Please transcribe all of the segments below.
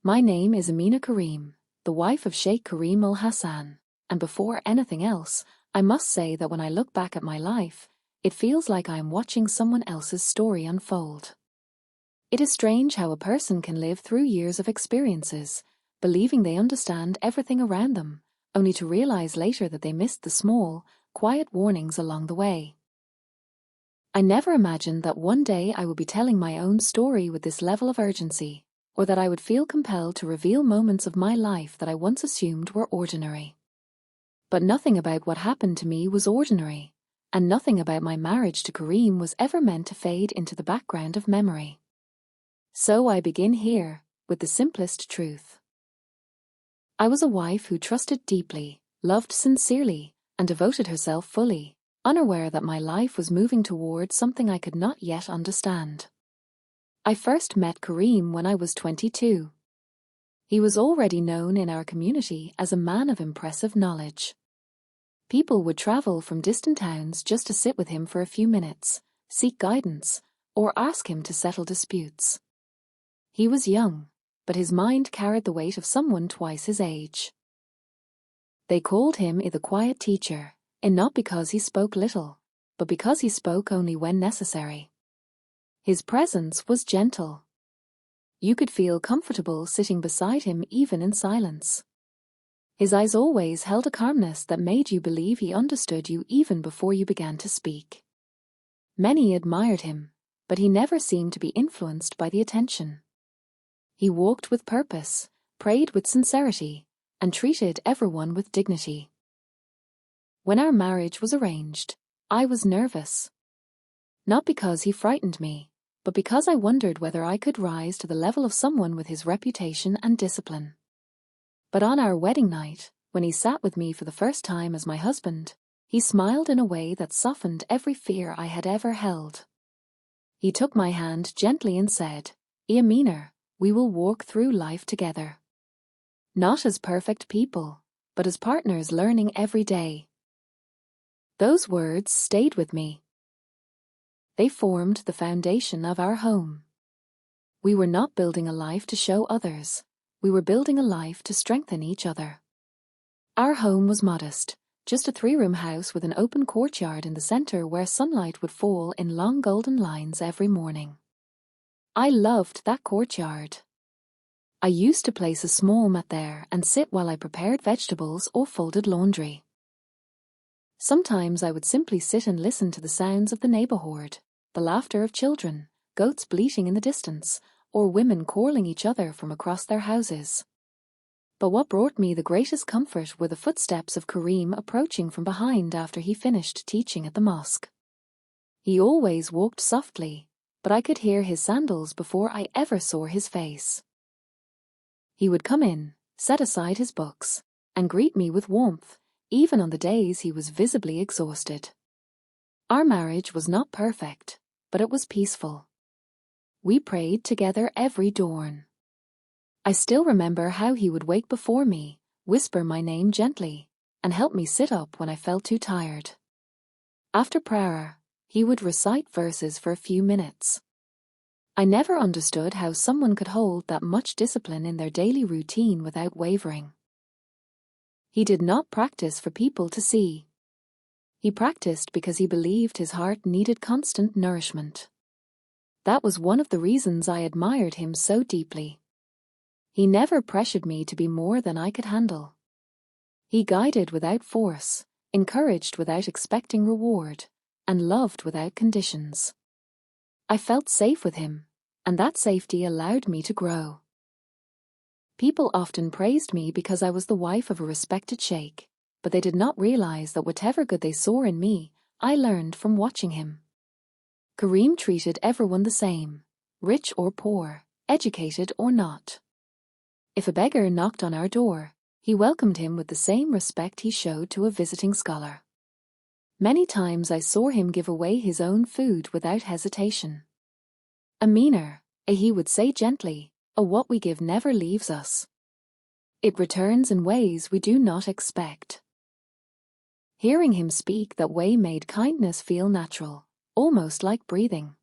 My name is Amina Karim, the wife of Sheikh Karim al-Hassan, and before anything else, I must say that when I look back at my life, it feels like I am watching someone else's story unfold. It is strange how a person can live through years of experiences, believing they understand everything around them, only to realize later that they missed the small, quiet warnings along the way. I never imagined that one day I would be telling my own story with this level of urgency, or that I would feel compelled to reveal moments of my life that I once assumed were ordinary. But nothing about what happened to me was ordinary, and nothing about my marriage to Karim was ever meant to fade into the background of memory. So I begin here, with the simplest truth. I was a wife who trusted deeply, loved sincerely, and devoted herself fully, unaware that my life was moving towards something I could not yet understand. I first met Karim when I was 22. He was already known in our community as a man of impressive knowledge. People would travel from distant towns just to sit with him for a few minutes, seek guidance, or ask him to settle disputes. He was young, but his mind carried the weight of someone twice his age. They called him the quiet teacher, and not because he spoke little, but because he spoke only when necessary. His presence was gentle. You could feel comfortable sitting beside him even in silence. His eyes always held a calmness that made you believe he understood you even before you began to speak. Many admired him, but he never seemed to be influenced by the attention. He walked with purpose, prayed with sincerity, and treated everyone with dignity. When our marriage was arranged, I was nervous. Not because he frightened me, but because I wondered whether I could rise to the level of someone with his reputation and discipline. But on our wedding night, when he sat with me for the first time as my husband, he smiled in a way that softened every fear I had ever held. He took my hand gently and said, "Amina, we will walk through life together. Not as perfect people, but as partners learning every day." Those words stayed with me. They formed the foundation of our home. We were not building a life to show others. We were building a life to strengthen each other. Our home was modest, just a 3-room house with an open courtyard in the center where sunlight would fall in long golden lines every morning. I loved that courtyard. I used to place a small mat there and sit while I prepared vegetables or folded laundry. Sometimes I would simply sit and listen to the sounds of the neighborhood, the laughter of children, goats bleating in the distance, or women calling each other from across their houses. But what brought me the greatest comfort were the footsteps of Karim approaching from behind after he finished teaching at the mosque. He always walked softly, but I could hear his sandals before I ever saw his face. He would come in, set aside his books, and greet me with warmth, even on the days he was visibly exhausted. Our marriage was not perfect, but it was peaceful. We prayed together every dawn. I still remember how he would wake before me, whisper my name gently, and help me sit up when I felt too tired. After prayer, he would recite verses for a few minutes. I never understood how someone could hold that much discipline in their daily routine without wavering. He did not practice for people to see. He practiced because he believed his heart needed constant nourishment. That was one of the reasons I admired him so deeply. He never pressured me to be more than I could handle. He guided without force, encouraged without expecting reward, and loved without conditions. I felt safe with him, and that safety allowed me to grow. People often praised me because I was the wife of a respected sheikh, but they did not realize that whatever good they saw in me, I learned from watching him. Karim treated everyone the same, rich or poor, educated or not. If a beggar knocked on our door, he welcomed him with the same respect he showed to a visiting scholar. Many times I saw him give away his own food without hesitation. "Amina," he would say gently, "what we give never leaves us. It returns in ways we do not expect." Hearing him speak that way made kindness feel natural, almost like breathing.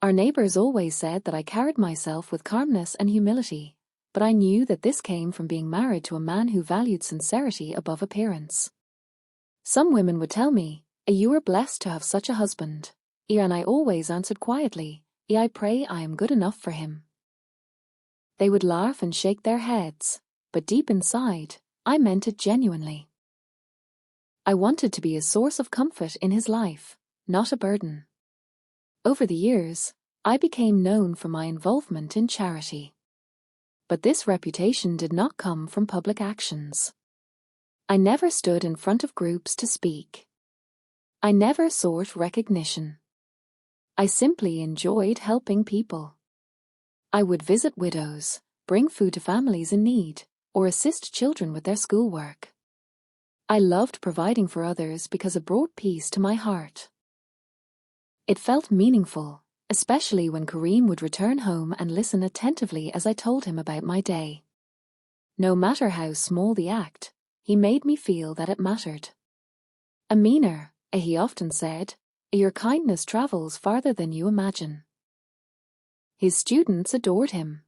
Our neighbors always said that I carried myself with calmness and humility, but I knew that this came from being married to a man who valued sincerity above appearance. Some women would tell me, "You are blessed to have such a husband," and I always answered quietly, "I pray I am good enough for him." They would laugh and shake their heads, but deep inside, I meant it genuinely. I wanted to be a source of comfort in his life, not a burden. Over the years, I became known for my involvement in charity. But this reputation did not come from public actions. I never stood in front of groups to speak. I never sought recognition. I simply enjoyed helping people. I would visit widows, bring food to families in need, or assist children with their schoolwork. I loved providing for others because it brought peace to my heart. It felt meaningful, especially when Kareem would return home and listen attentively as I told him about my day. No matter how small the act, he made me feel that it mattered. "Amina," he often said, "your kindness travels farther than you imagine." His students adored him.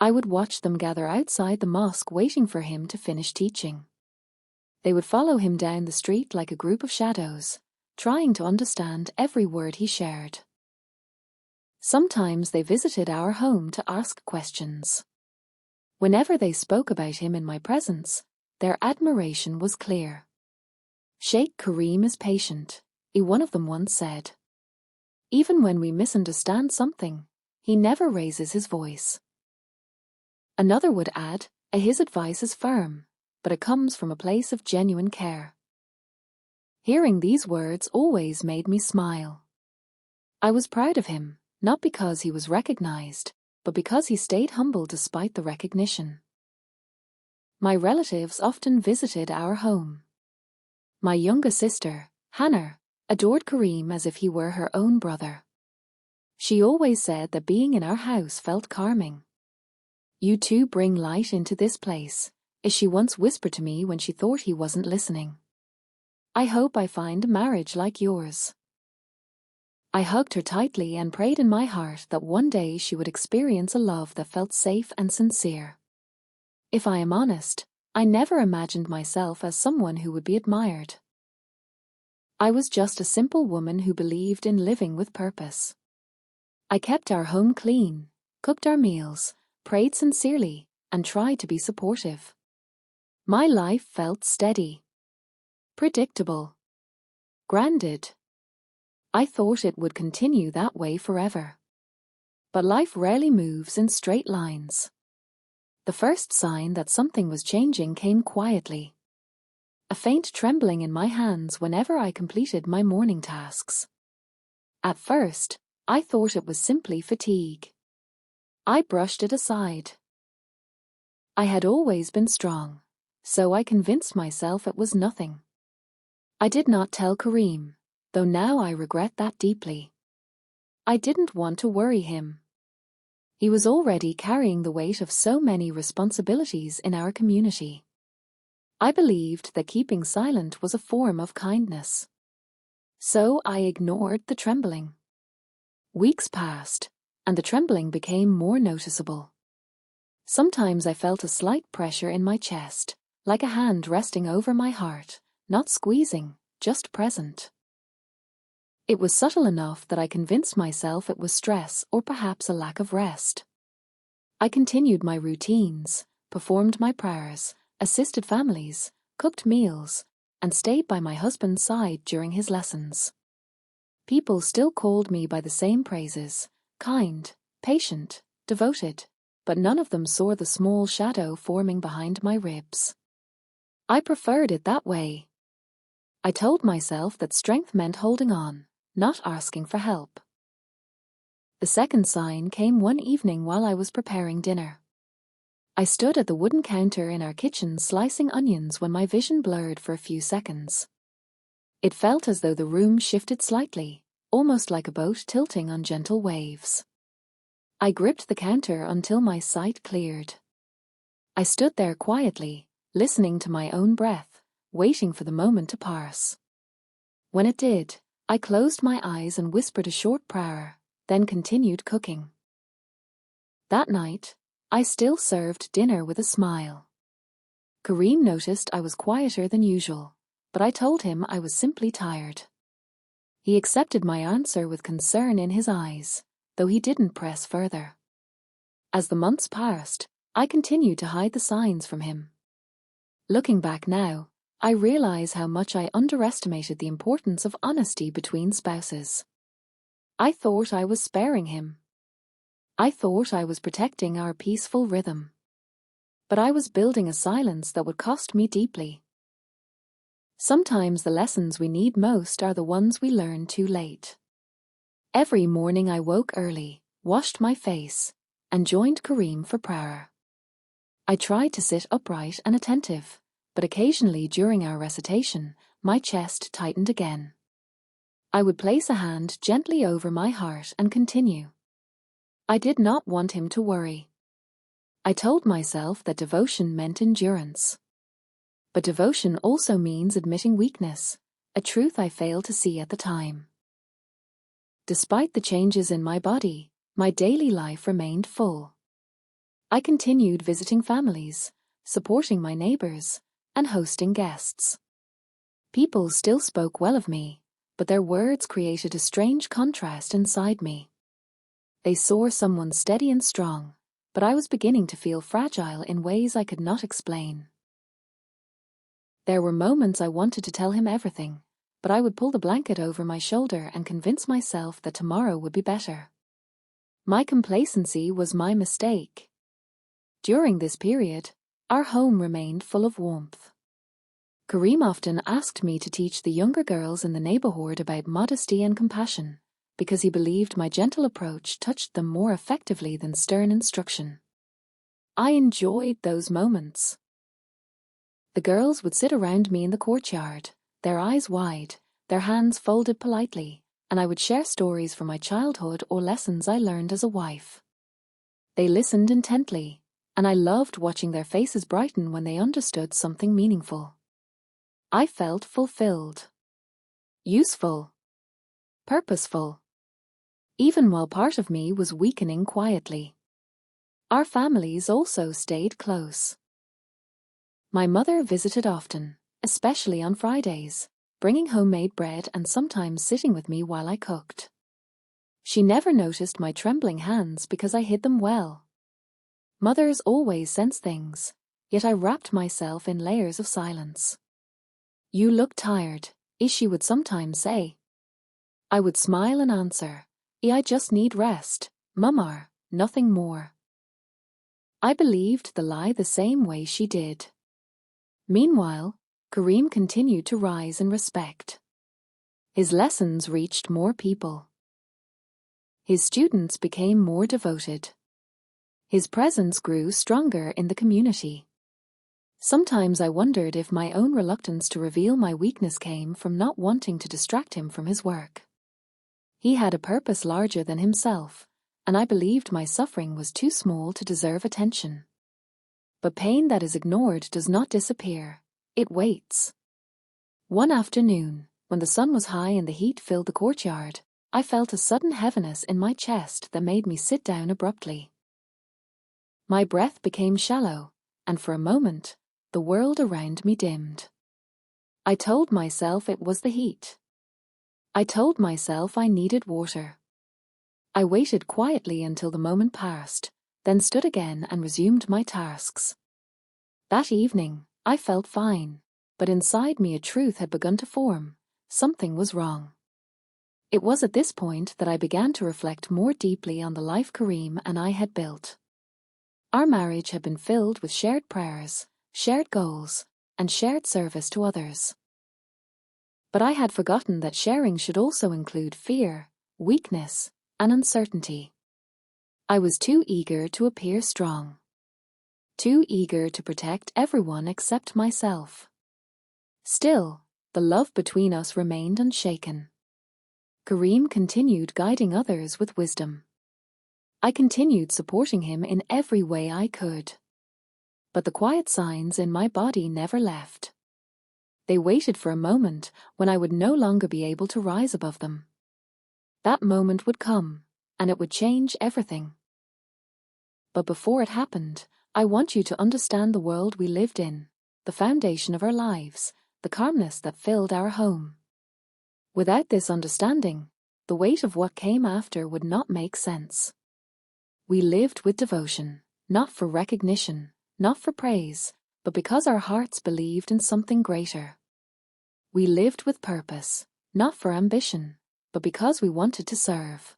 I would watch them gather outside the mosque waiting for him to finish teaching. They would follow him down the street like a group of shadows, trying to understand every word he shared. Sometimes they visited our home to ask questions. Whenever they spoke about him in my presence, their admiration was clear. "Sheikh Kareem is patient," one of them once said. "Even when we misunderstand something, he never raises his voice." Another would add, "His advice is firm, but it comes from a place of genuine care." Hearing these words always made me smile. I was proud of him, not because he was recognized, but because he stayed humble despite the recognition. My relatives often visited our home. My younger sister, Hannah, adored Kareem as if he were her own brother. She always said that being in our house felt calming. "You two bring light into this place," as she once whispered to me when she thought he wasn't listening. "I hope I find a marriage like yours." I hugged her tightly and prayed in my heart that one day she would experience a love that felt safe and sincere. If I am honest, I never imagined myself as someone who would be admired. I was just a simple woman who believed in living with purpose. I kept our home clean, cooked our meals, prayed sincerely, and tried to be supportive. My life felt steady, predictable, grounded. I thought it would continue that way forever. But life rarely moves in straight lines. The first sign that something was changing came quietly. A faint trembling in my hands whenever I completed my morning tasks. At first, I thought it was simply fatigue. I brushed it aside. I had always been strong, so I convinced myself it was nothing. I did not tell Kareem, though now I regret that deeply. I didn't want to worry him. He was already carrying the weight of so many responsibilities in our community. I believed that keeping silent was a form of kindness. So I ignored the trembling. Weeks passed, and the trembling became more noticeable. Sometimes I felt a slight pressure in my chest, like a hand resting over my heart, not squeezing, just present. It was subtle enough that I convinced myself it was stress or perhaps a lack of rest. I continued my routines, performed my prayers, assisted families, cooked meals, and stayed by my husband's side during his lessons. People still called me by the same praises: kind, patient, devoted, but none of them saw the small shadow forming behind my ribs. I preferred it that way. I told myself that strength meant holding on, not asking for help. The second sign came one evening while I was preparing dinner. I stood at the wooden counter in our kitchen slicing onions when my vision blurred for a few seconds. It felt as though the room shifted slightly, almost like a boat tilting on gentle waves. I gripped the counter until my sight cleared. I stood there quietly, listening to my own breath, waiting for the moment to pass. When it did, I closed my eyes and whispered a short prayer, then continued cooking. That night, I still served dinner with a smile. Kareem noticed I was quieter than usual, but I told him I was simply tired. He accepted my answer with concern in his eyes, though he didn't press further. As the months passed, I continued to hide the signs from him. Looking back now, I realize how much I underestimated the importance of honesty between spouses. I thought I was sparing him. I thought I was protecting our peaceful rhythm. But I was building a silence that would cost me deeply. Sometimes the lessons we need most are the ones we learn too late. Every morning I woke early, washed my face, and joined Kareem for prayer. I tried to sit upright and attentive, but occasionally during our recitation, my chest tightened again. I would place a hand gently over my heart and continue. I did not want him to worry. I told myself that devotion meant endurance. But devotion also means admitting weakness, a truth I failed to see at the time. Despite the changes in my body, my daily life remained full. I continued visiting families, supporting my neighbors, and hosting guests. People still spoke well of me, but their words created a strange contrast inside me. They saw someone steady and strong, but I was beginning to feel fragile in ways I could not explain. There were moments I wanted to tell him everything, but I would pull the blanket over my shoulder and convince myself that tomorrow would be better. My complacency was my mistake. During this period, our home remained full of warmth. Kareem often asked me to teach the younger girls in the neighborhood about modesty and compassion, because he believed my gentle approach touched them more effectively than stern instruction. I enjoyed those moments. The girls would sit around me in the courtyard, their eyes wide, their hands folded politely, and I would share stories from my childhood or lessons I learned as a wife. They listened intently, and I loved watching their faces brighten when they understood something meaningful. I felt fulfilled, useful, purposeful, even while part of me was weakening quietly. Our families also stayed close. My mother visited often, especially on Fridays, bringing homemade bread and sometimes sitting with me while I cooked. She never noticed my trembling hands because I hid them well. Mothers always sense things, yet I wrapped myself in layers of silence. "You look tired," she would sometimes say. I would smile and answer, "I just need rest, Mama, nothing more." I believed the lie the same way she did. Meanwhile, Kareem continued to rise in respect. His lessons reached more people. His students became more devoted. His presence grew stronger in the community. Sometimes I wondered if my own reluctance to reveal my weakness came from not wanting to distract him from his work. He had a purpose larger than himself, and I believed my suffering was too small to deserve attention. But pain that is ignored does not disappear, it waits. One afternoon, when the sun was high and the heat filled the courtyard, I felt a sudden heaviness in my chest that made me sit down abruptly. My breath became shallow, and for a moment, the world around me dimmed. I told myself it was the heat. I told myself I needed water. I waited quietly until the moment passed, then stood again and resumed my tasks. That evening, I felt fine, but inside me a truth had begun to form. Something was wrong. It was at this point that I began to reflect more deeply on the life Kareem and I had built. Our marriage had been filled with shared prayers, shared goals, and shared service to others. But I had forgotten that sharing should also include fear, weakness, and uncertainty. I was too eager to appear strong. Too eager to protect everyone except myself. Still, the love between us remained unshaken. Kareem continued guiding others with wisdom. I continued supporting him in every way I could. But the quiet signs in my body never left. They waited for a moment when I would no longer be able to rise above them. That moment would come, and it would change everything. But before it happened, I want you to understand the world we lived in, the foundation of our lives, the calmness that filled our home. Without this understanding, the weight of what came after would not make sense. We lived with devotion, not for recognition, not for praise, but because our hearts believed in something greater. We lived with purpose, not for ambition, but because we wanted to serve.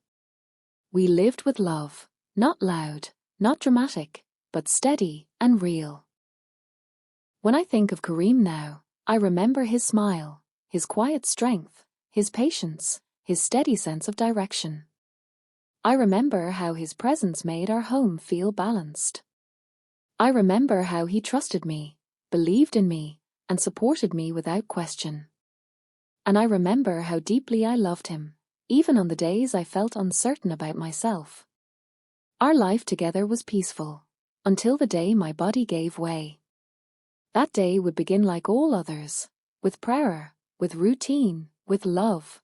We lived with love, not loud, not dramatic, but steady and real. When I think of Kareem now, I remember his smile, his quiet strength, his patience, his steady sense of direction. I remember how his presence made our home feel balanced. I remember how he trusted me, believed in me, and supported me without question. And I remember how deeply I loved him, even on the days I felt uncertain about myself. Our life together was peaceful, until the day my body gave way. That day would begin like all others, with prayer, with routine, with love.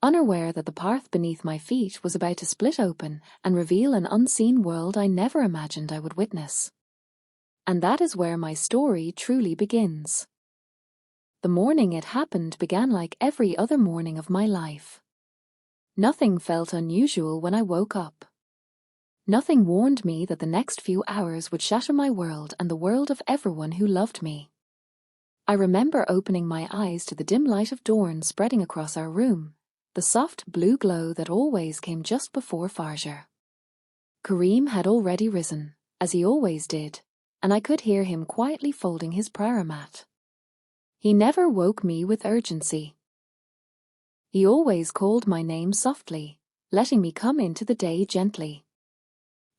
Unaware that the path beneath my feet was about to split open and reveal an unseen world I never imagined I would witness. And that is where my story truly begins. The morning it happened began like every other morning of my life. Nothing felt unusual when I woke up. Nothing warned me that the next few hours would shatter my world and the world of everyone who loved me. I remember opening my eyes to the dim light of dawn spreading across our room, the soft blue glow that always came just before Fajr. Kareem had already risen, as he always did, and I could hear him quietly folding his prayer mat. He never woke me with urgency. He always called my name softly, letting me come into the day gently.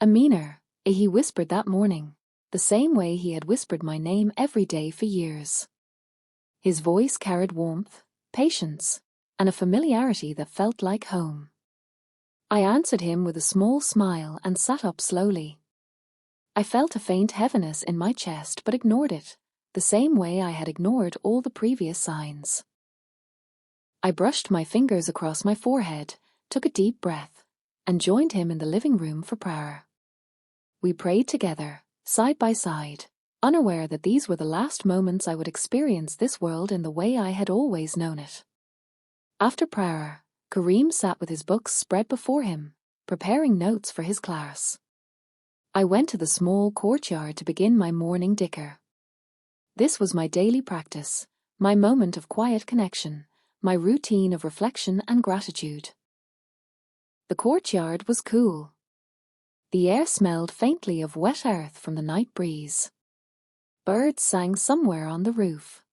Amina, he whispered that morning, the same way he had whispered my name every day for years. His voice carried warmth, patience, and a familiarity that felt like home. I answered him with a small smile and sat up slowly. I felt a faint heaviness in my chest but ignored it, the same way I had ignored all the previous signs. I brushed my fingers across my forehead, took a deep breath, and joined him in the living room for prayer. We prayed together, side by side, unaware that these were the last moments I would experience this world in the way I had always known it. After prayer, Kareem sat with his books spread before him, preparing notes for his class. I went to the small courtyard to begin my morning dhikr. This was my daily practice, my moment of quiet connection, my routine of reflection and gratitude. The courtyard was cool. The air smelled faintly of wet earth from the night breeze. Birds sang somewhere on the roof.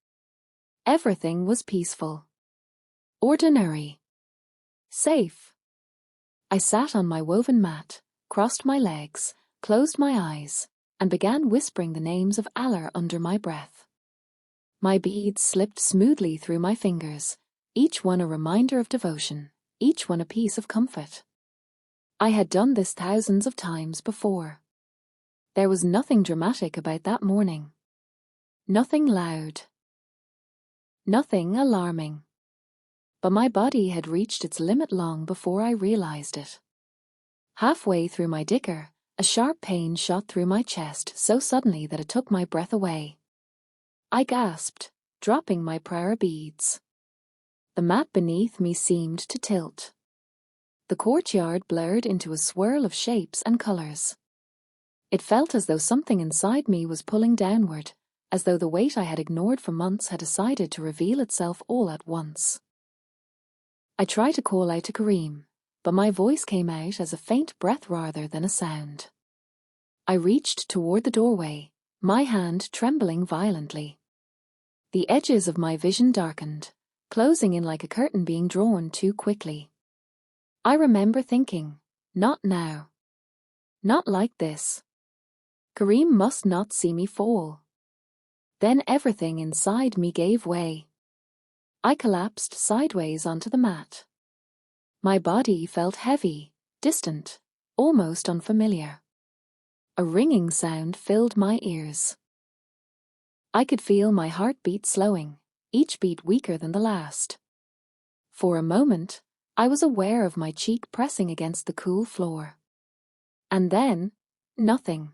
Everything was peaceful. Ordinary. Safe. I sat on my woven mat, crossed my legs, closed my eyes, and began whispering the names of Allah under my breath. My beads slipped smoothly through my fingers, each one a reminder of devotion, each one a piece of comfort. I had done this thousands of times before. There was nothing dramatic about that morning. Nothing loud. Nothing alarming. But my body had reached its limit long before I realized it. Halfway through my dhikr, a sharp pain shot through my chest so suddenly that it took my breath away. I gasped, dropping my prayer beads. The mat beneath me seemed to tilt. The courtyard blurred into a swirl of shapes and colors. It felt as though something inside me was pulling downward, as though the weight I had ignored for months had decided to reveal itself all at once. I tried to call out to Kareem, but my voice came out as a faint breath rather than a sound. I reached toward the doorway, my hand trembling violently. The edges of my vision darkened, closing in like a curtain being drawn too quickly. I remember thinking, not now. Not like this. Kareem must not see me fall. Then everything inside me gave way. I collapsed sideways onto the mat. My body felt heavy, distant, almost unfamiliar. A ringing sound filled my ears. I could feel my heartbeat slowing, each beat weaker than the last. For a moment, I was aware of my cheek pressing against the cool floor. And then, Nothing.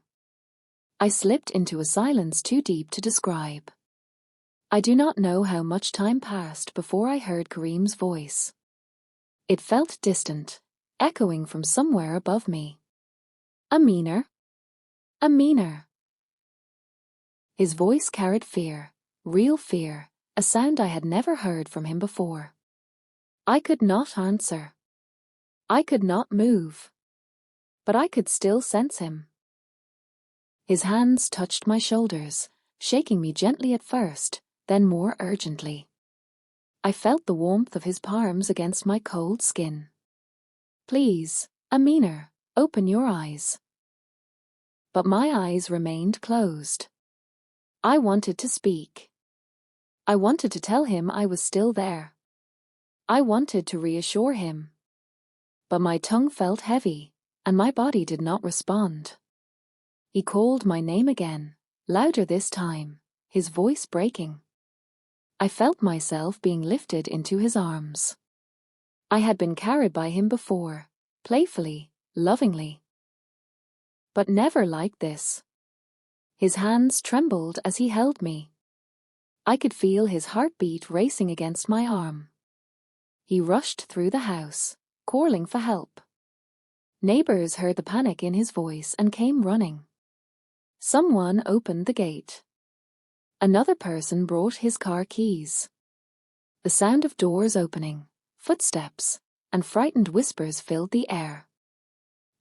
I slipped into a silence too deep to describe. I do not know how much time passed before I heard Kareem's voice. It felt distant, echoing from somewhere above me. Amina? Amina. His voice carried fear, real fear, a sound I had never heard from him before. I could not answer. I could not move. But I could still sense him. His hands touched my shoulders, shaking me gently at first, then more urgently. I felt the warmth of his palms against my cold skin. Please, Amina, open your eyes. But my eyes remained closed. I wanted to speak. I wanted to tell him I was still there. I wanted to reassure him. But my tongue felt heavy, and my body did not respond. He called my name again, louder this time, his voice breaking. I felt myself being lifted into his arms. I had been carried by him before, playfully, lovingly. But never like this. His hands trembled as he held me. I could feel his heartbeat racing against my arm. He rushed through the house, calling for help. Neighbors heard the panic in his voice and came running. Someone opened the gate. Another person brought his car keys. The sound of doors opening, footsteps, and frightened whispers filled the air.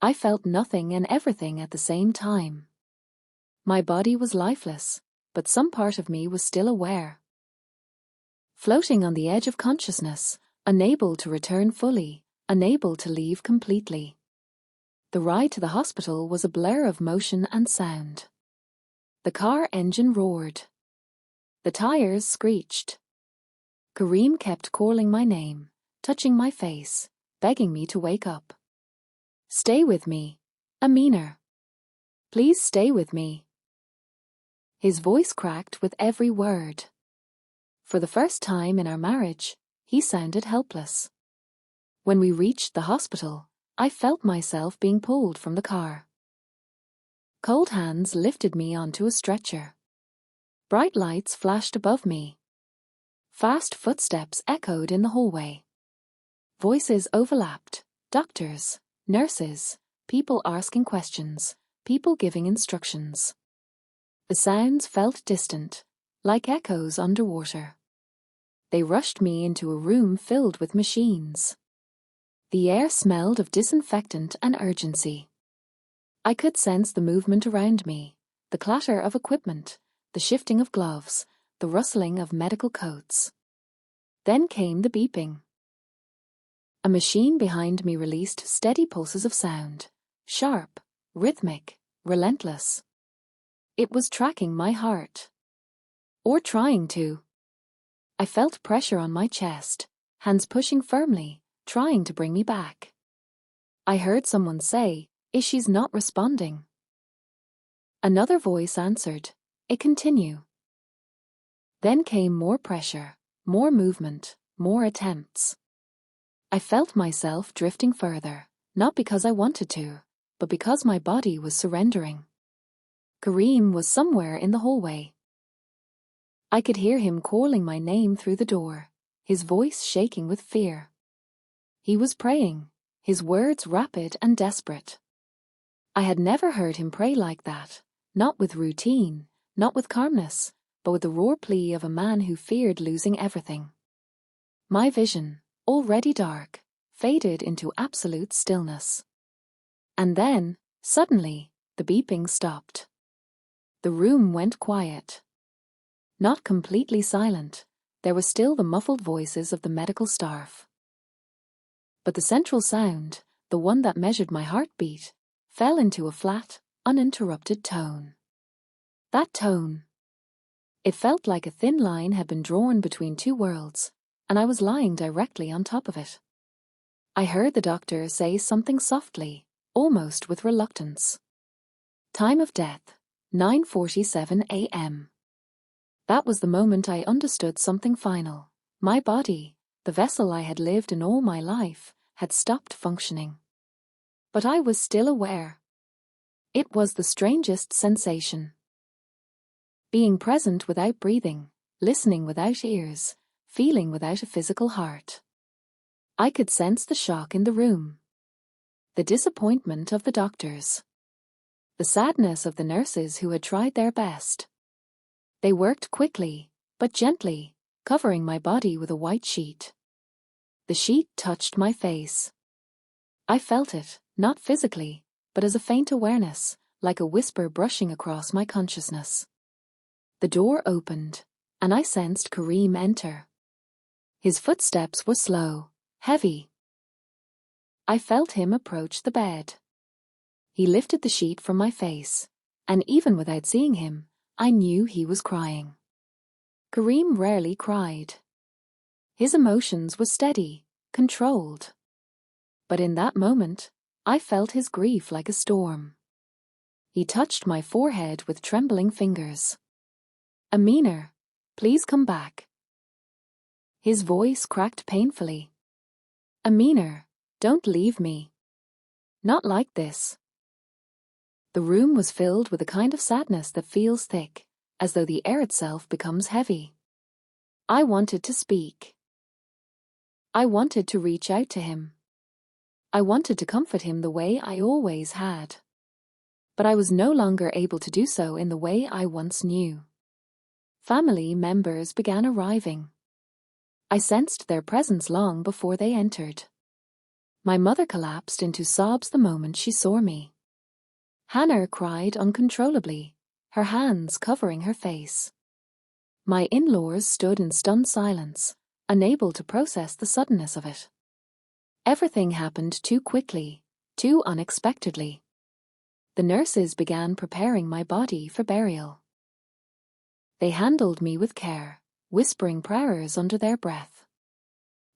I felt nothing and everything at the same time. My body was lifeless, but some part of me was still aware. Floating on the edge of consciousness, unable to return fully, unable to leave completely. The ride to the hospital was a blur of motion and sound. The car engine roared. The tires screeched. Kareem kept calling my name, touching my face, begging me to wake up. Stay with me, Amina. Please stay with me. His voice cracked with every word. For the first time in our marriage, he sounded helpless. When we reached the hospital, I felt myself being pulled from the car. Cold hands lifted me onto a stretcher. Bright lights flashed above me. Fast footsteps echoed in the hallway. Voices overlapped, doctors, nurses, people asking questions, people giving instructions. The sounds felt distant, like echoes underwater. They rushed me into a room filled with machines. The air smelled of disinfectant and urgency. I could sense the movement around me, the clatter of equipment, the shifting of gloves, the rustling of medical coats. Then came the beeping. A machine behind me released steady pulses of sound, sharp, rhythmic, relentless. It was tracking my heart. Or trying to. I felt pressure on my chest, hands pushing firmly, trying to bring me back. I heard someone say, "She's not responding." Another voice answered, "It continue." Then came more pressure, more movement, more attempts. I felt myself drifting further, not because I wanted to, but because my body was surrendering. Kareem was somewhere in the hallway. I could hear him calling my name through the door, his voice shaking with fear. He was praying, his words rapid and desperate. I had never heard him pray like that, not with routine, not with calmness, but with the raw plea of a man who feared losing everything. My vision, already dark, faded into absolute stillness. And then, suddenly, the beeping stopped. The room went quiet. Not completely silent, there were still the muffled voices of the medical staff. But the central sound, the one that measured my heartbeat, fell into a flat, uninterrupted tone. That tone. It felt like a thin line had been drawn between two worlds, and I was lying directly on top of it. I heard the doctor say something softly, almost with reluctance. Time of death, 9:47 a.m. That was the moment I understood something final. My body, the vessel I had lived in all my life, had stopped functioning. But I was still aware. It was the strangest sensation. Being present without breathing, listening without ears, feeling without a physical heart. I could sense the shock in the room, the disappointment of the doctors, the sadness of the nurses who had tried their best. They worked quickly, but gently, covering my body with a white sheet. The sheet touched my face. I felt it, not physically, but as a faint awareness, like a whisper brushing across my consciousness. The door opened, and I sensed Kareem enter. His footsteps were slow, heavy. I felt him approach the bed. He lifted the sheet from my face, and even without seeing him, I knew he was crying. Kareem rarely cried. His emotions were steady, controlled. But in that moment, I felt his grief like a storm. He touched my forehead with trembling fingers. "Amina, please come back." His voice cracked painfully. "Amina, don't leave me. Not like this." The room was filled with a kind of sadness that feels thick, as though the air itself becomes heavy. I wanted to speak. I wanted to reach out to him. I wanted to comfort him the way I always had. But I was no longer able to do so in the way I once knew. Family members began arriving. I sensed their presence long before they entered. My mother collapsed into sobs the moment she saw me. Hannah cried uncontrollably, her hands covering her face. My in-laws stood in stunned silence, unable to process the suddenness of it. Everything happened too quickly, too unexpectedly. The nurses began preparing my body for burial. They handled me with care, whispering prayers under their breath.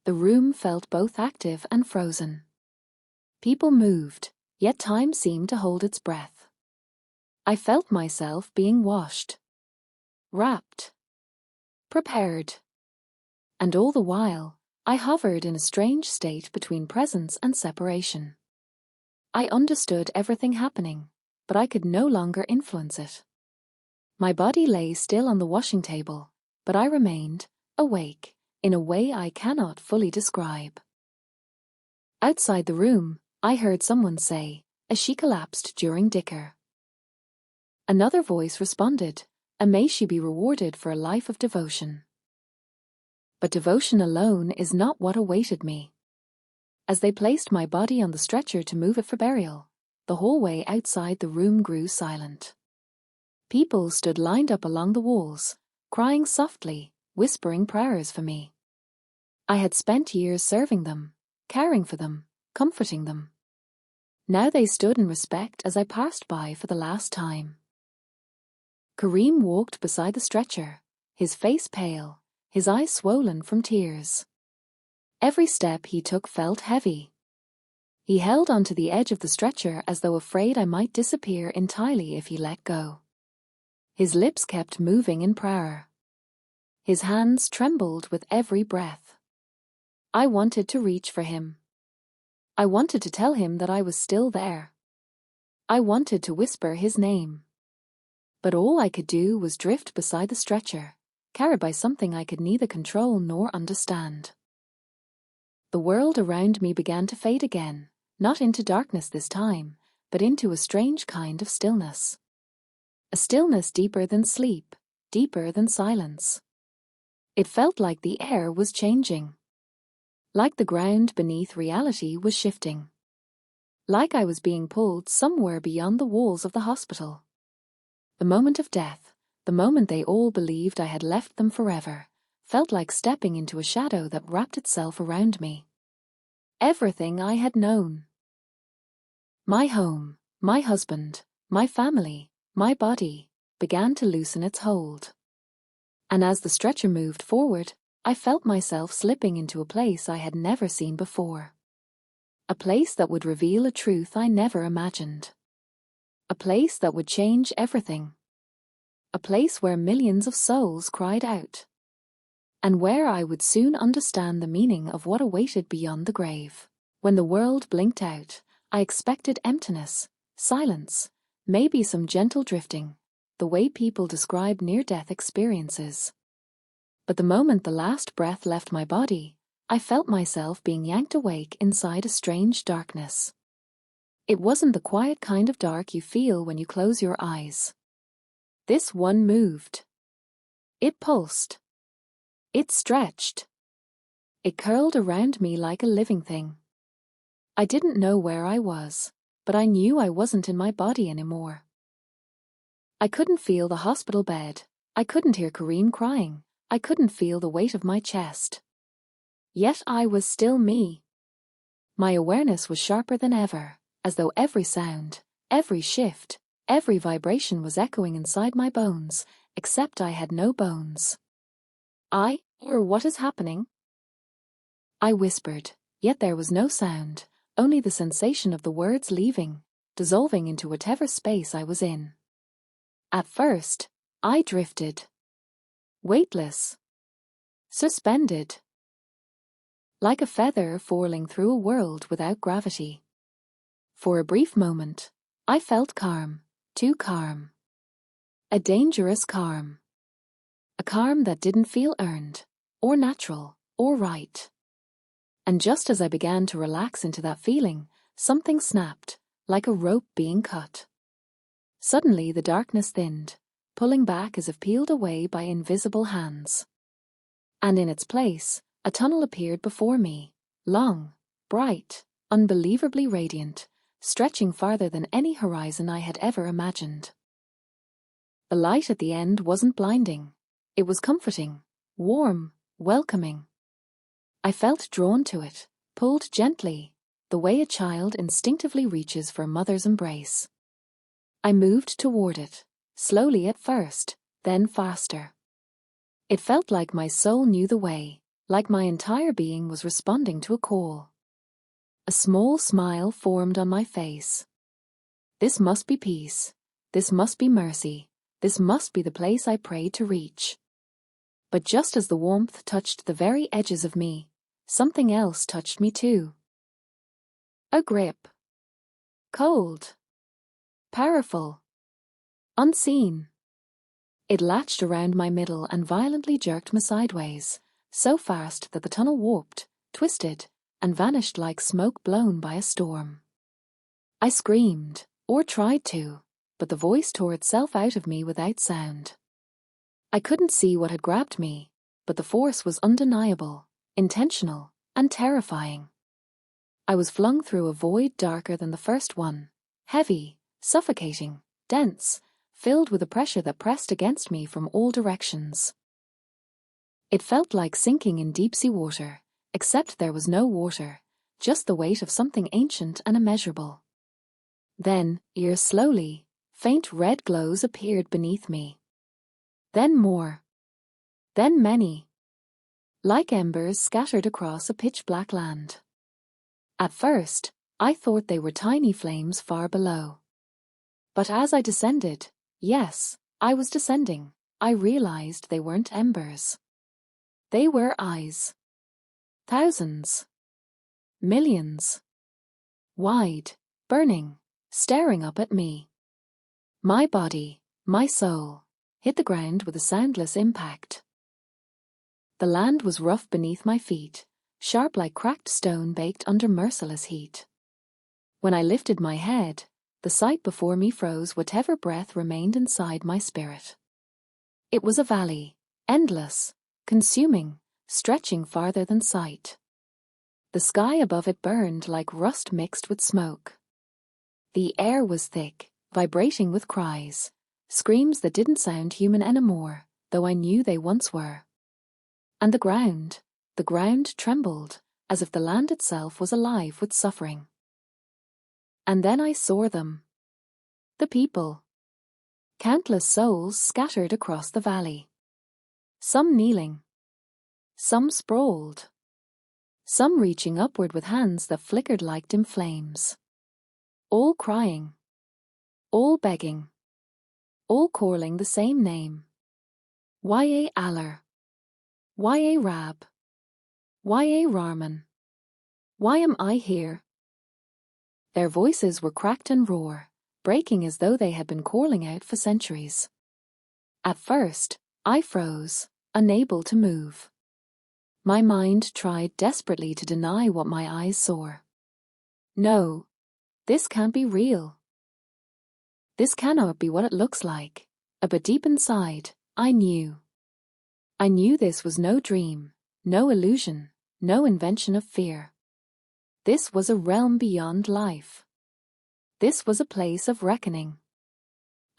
The room felt both active and frozen. People moved, yet time seemed to hold its breath. I felt myself being washed, wrapped, prepared. And all the while, I hovered in a strange state between presence and separation. I understood everything happening, but I could no longer influence it. My body lay still on the washing table, but I remained awake in a way I cannot fully describe. Outside the room, I heard someone say, as she collapsed during dhikr. Another voice responded, and may she be rewarded for a life of devotion. But devotion alone is not what awaited me. As they placed my body on the stretcher to move it for burial, the hallway outside the room grew silent. People stood lined up along the walls, crying softly, whispering prayers for me. I had spent years serving them, caring for them, comforting them. Now they stood in respect as I passed by for the last time. Kareem walked beside the stretcher, his face pale, his eyes swollen from tears. Every step he took felt heavy. He held onto the edge of the stretcher as though afraid I might disappear entirely if he let go. His lips kept moving in prayer. His hands trembled with every breath. I wanted to reach for him. I wanted to tell him that I was still there. I wanted to whisper his name. But all I could do was drift beside the stretcher, carried by something I could neither control nor understand. The world around me began to fade again, not into darkness this time, but into a strange kind of stillness. A stillness deeper than sleep, deeper than silence. It felt like the air was changing. Like the ground beneath reality was shifting. Like I was being pulled somewhere beyond the walls of the hospital. The moment of death, the moment they all believed I had left them forever, felt like stepping into a shadow that wrapped itself around me. Everything I had known. My home, my husband, my family, my body, began to loosen its hold. And as the stretcher moved forward, I felt myself slipping into a place I had never seen before. A place that would reveal a truth I never imagined. A place that would change everything. A place where millions of souls cried out. And where I would soon understand the meaning of what awaited beyond the grave. When the world blinked out, I expected emptiness, silence, maybe some gentle drifting, the way people describe near-death experiences. But the moment the last breath left my body, I felt myself being yanked awake inside a strange darkness. It wasn't the quiet kind of dark you feel when you close your eyes. This one moved. It pulsed. It stretched. It curled around me like a living thing. I didn't know where I was, but I knew I wasn't in my body anymore. I couldn't feel the hospital bed. I couldn't hear Kareem crying. I couldn't feel the weight of my chest. Yet I was still me. My awareness was sharper than ever, as though every sound, every shift, every vibration was echoing inside my bones, except I had no bones. What is happening? I whispered, yet there was no sound, only the sensation of the words leaving, dissolving into whatever space I was in. At first, I drifted. Weightless. Suspended. Like a feather falling through a world without gravity. For a brief moment, I felt calm, too calm. A dangerous calm. A calm that didn't feel earned, or natural, or right. And just as I began to relax into that feeling, something snapped, like a rope being cut. Suddenly the darkness thinned, pulling back as if peeled away by invisible hands. And in its place, a tunnel appeared before me, long, bright, unbelievably radiant, stretching farther than any horizon I had ever imagined. The light at the end wasn't blinding. It was comforting, warm, welcoming. I felt drawn to it, pulled gently, the way a child instinctively reaches for a mother's embrace. I moved toward it, slowly at first, then faster. It felt like my soul knew the way, like my entire being was responding to a call. A small smile formed on my face. This must be peace. This must be mercy. This must be the place I prayed to reach. But just as the warmth touched the very edges of me, something else touched me too. A grip. Cold. Powerful. Unseen. It latched around my middle and violently jerked me sideways, so fast that the tunnel warped, twisted, and vanished like smoke blown by a storm. I screamed, or tried to, but the voice tore itself out of me without sound. I couldn't see what had grabbed me, but the force was undeniable, intentional, and terrifying. I was flung through a void darker than the first one, heavy, suffocating, dense, filled with a pressure that pressed against me from all directions. It felt like sinking in deep-sea water, except there was no water, just the weight of something ancient and immeasurable. Then, slowly, faint red glows appeared beneath me. Then more. Then many. Like embers scattered across a pitch-black land. At first, I thought they were tiny flames far below. But as I descended, yes, I was descending, I realized they weren't embers. They were eyes. Thousands. Millions. Wide, burning, staring up at me. My body, my soul, hit the ground with a soundless impact. The land was rough beneath my feet, sharp like cracked stone baked under merciless heat. When I lifted my head, the sight before me froze whatever breath remained inside my spirit. It was a valley, endless, consuming, stretching farther than sight. The sky above it burned like rust mixed with smoke. The air was thick, vibrating with cries, screams that didn't sound human anymore, though I knew they once were. And the ground trembled, as if the land itself was alive with suffering. And then I saw them. The people. Countless souls scattered across the valley. Some kneeling. Some sprawled. Some reaching upward with hands that flickered like dim flames. All crying. All begging. All calling the same name. Ya Allah. Ya Rab. Ya Rahman. Why am I here? Their voices were cracked and raw, breaking as though they had been calling out for centuries. At first, I froze, unable to move. My mind tried desperately to deny what my eyes saw. No, this can't be real. This cannot be what it looks like. But deep inside, I knew. I knew this was no dream, no illusion, no invention of fear. This was a realm beyond life. This was a place of reckoning.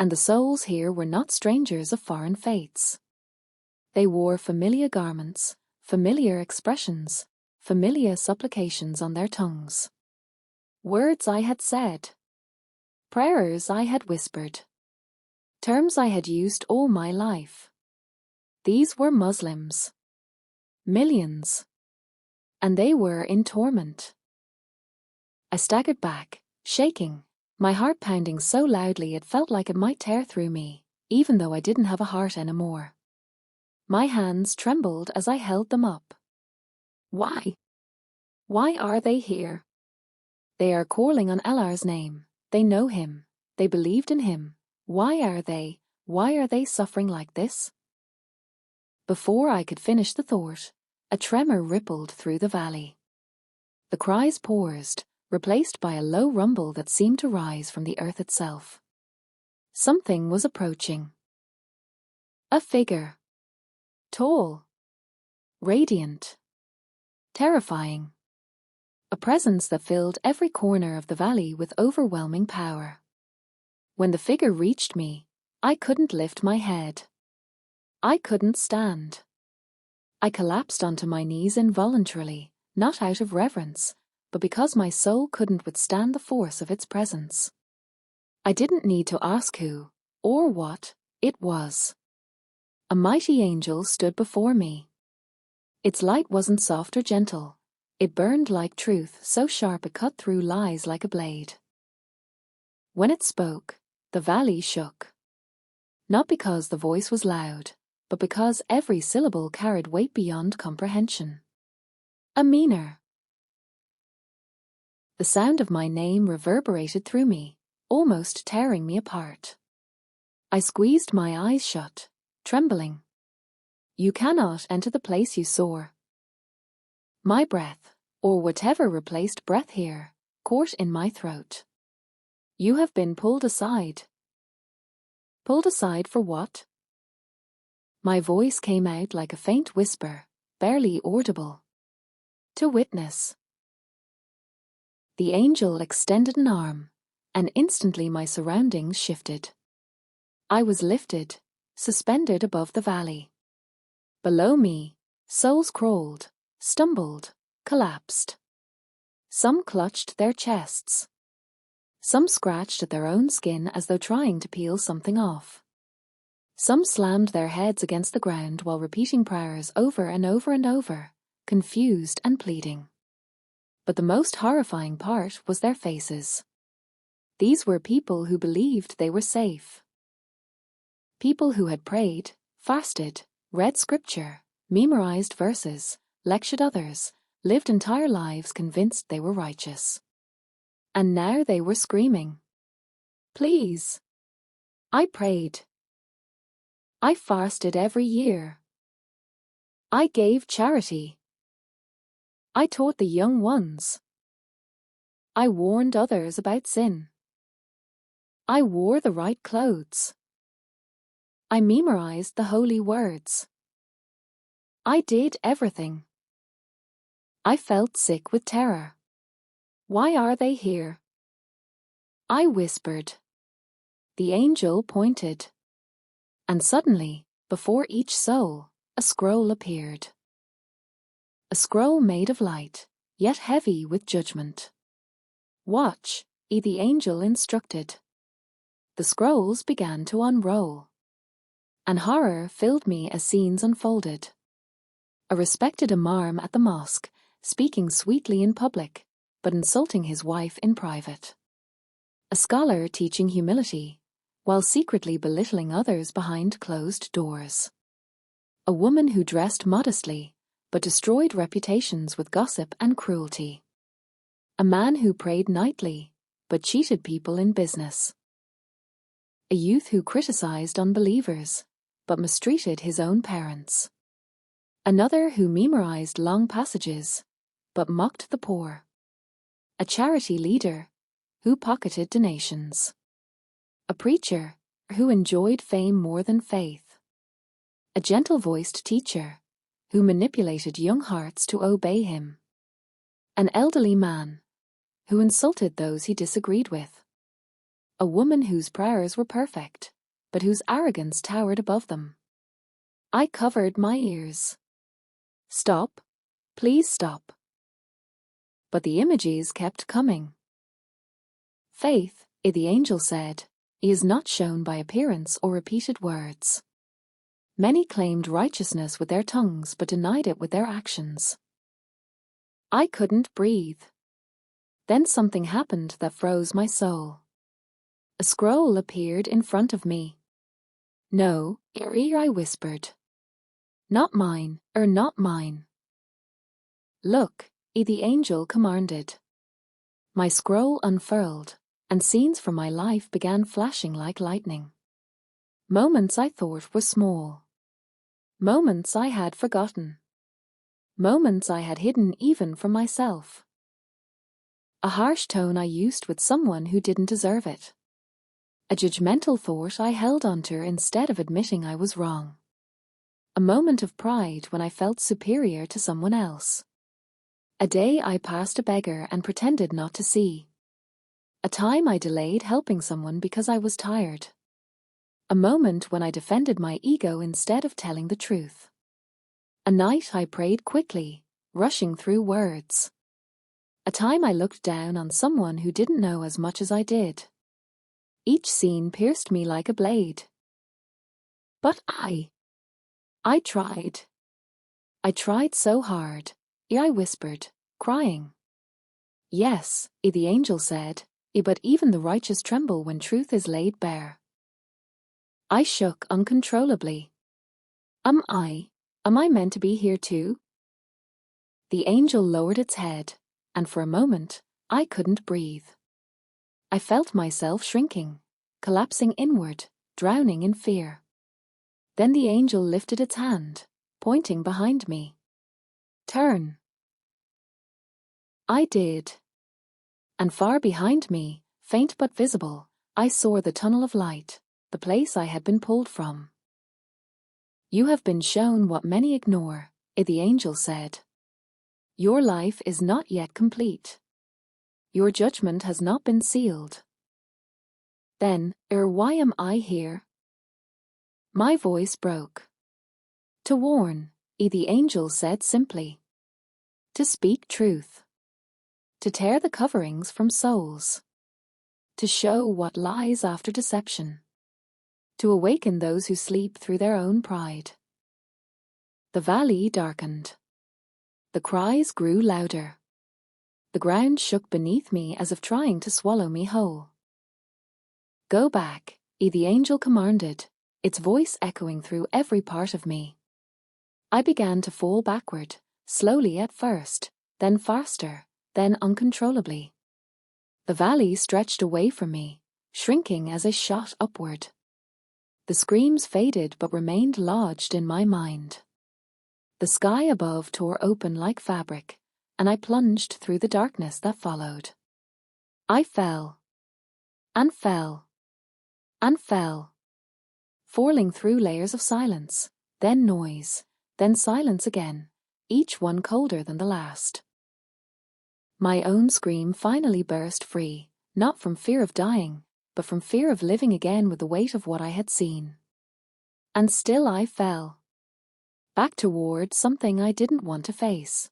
And the souls here were not strangers of foreign faiths. They wore familiar garments, familiar expressions, familiar supplications on their tongues. Words I had said. Prayers I had whispered. Terms I had used all my life. These were Muslims. Millions. And they were in torment. I staggered back, shaking, my heart pounding so loudly it felt like it might tear through me, even though I didn't have a heart anymore. My hands trembled as I held them up. Why? Why are they here? They are calling on Allah's name. They know him. They believed in him. Why are they suffering like this? Before I could finish the thought, a tremor rippled through the valley. The cries paused, replaced by a low rumble that seemed to rise from the earth itself. Something was approaching. A figure. Tall. Radiant. Terrifying. A presence that filled every corner of the valley with overwhelming power. When the figure reached me, I couldn't lift my head. I couldn't stand. I collapsed onto my knees involuntarily, not out of reverence, but because my soul couldn't withstand the force of its presence. I didn't need to ask who, or what, it was. A mighty angel stood before me. Its light wasn't soft or gentle. It burned like truth, so sharp it cut through lies like a blade. When it spoke, the valley shook. Not because the voice was loud, but because every syllable carried weight beyond comprehension. Amina. The sound of my name reverberated through me, almost tearing me apart. I squeezed my eyes shut, trembling. You cannot enter the place you saw. My breath, or whatever replaced breath here, caught in my throat. You have been pulled aside. Pulled aside for what? My voice came out like a faint whisper, barely audible. To witness. The angel extended an arm, and instantly my surroundings shifted. I was lifted, suspended above the valley. Below me, souls crawled, stumbled, collapsed. Some clutched their chests. Some scratched at their own skin as though trying to peel something off. Some slammed their heads against the ground while repeating prayers over and over and over, confused and pleading. But the most horrifying part was their faces. These were people who believed they were safe. People who had prayed, fasted, read scripture, memorized verses, lectured others, lived entire lives convinced they were righteous. And now they were screaming. Please. I prayed. I fasted every year. I gave charity. I taught the young ones. I warned others about sin. I wore the right clothes. I memorized the holy words. I did everything. I felt sick with terror. Why are they here? I whispered. The angel pointed. And suddenly, before each soul, a scroll appeared. A scroll made of light, yet heavy with judgment. Watch, the angel instructed. The scrolls began to unroll. And horror filled me as scenes unfolded. A respected imam at the mosque, speaking sweetly in public, but insulting his wife in private. A scholar teaching humility, while secretly belittling others behind closed doors. A woman who dressed modestly, but destroyed reputations with gossip and cruelty. A man who prayed nightly, but cheated people in business. a youth who criticized unbelievers, but mistreated his own parents. Another who memorized long passages, but mocked the poor. A charity leader who pocketed donations. A preacher who enjoyed fame more than faith. A gentle-voiced teacher who manipulated young hearts to obey him. An elderly man who insulted those he disagreed with. A woman whose prayers were perfect, but whose arrogance towered above them. I covered my ears. Stop, please stop. But the images kept coming. Faith, the angel said, is not shown by appearance or repeated words. Many claimed righteousness with their tongues but denied it with their actions. I couldn't breathe. Then something happened that froze my soul. A scroll appeared in front of me. No, I whispered. Not mine, not mine. Look, the angel commanded. My scroll unfurled, and scenes from my life began flashing like lightning. Moments I thought were small. Moments I had forgotten. Moments I had hidden even from myself. A harsh tone I used with someone who didn't deserve it. A judgmental thought I held onto instead of admitting I was wrong. A moment of pride when I felt superior to someone else. A day I passed a beggar and pretended not to see. A time I delayed helping someone because I was tired. A moment when I defended my ego instead of telling the truth. A night I prayed quickly, rushing through words. A time I looked down on someone who didn't know as much as I did. Each scene pierced me like a blade. But I tried. I tried so hard, I whispered, crying. Yes, the angel said, but even the righteous tremble when truth is laid bare. I shook uncontrollably. Am I meant to be here too? The angel lowered its head, and for a moment, I couldn't breathe. I felt myself shrinking, collapsing inward, drowning in fear. Then the angel lifted its hand, pointing behind me. Turn. I did. And far behind me, faint but visible, I saw the tunnel of light, the place I had been pulled from. You have been shown what many ignore, the angel said. Your life is not yet complete. Your judgment has not been sealed. Then, why am I here? My voice broke. To warn, the angel said simply. To speak truth. To tear the coverings from souls. To show what lies after deception. To awaken those who sleep through their own pride. The valley darkened. The cries grew louder. The ground shook beneath me as if trying to swallow me whole. Go back, the angel commanded, its voice echoing through every part of me. I began to fall backward, slowly at first, then faster, then uncontrollably. The valley stretched away from me, shrinking as I shot upward. The screams faded but remained lodged in my mind. The sky above tore open like fabric, and I plunged through the darkness that followed. I fell, and fell, and fell, falling through layers of silence, then noise, then silence again, each one colder than the last. My own scream finally burst free, not from fear of dying, but from fear of living again with the weight of what I had seen. And still I fell. Back toward something I didn't want to face.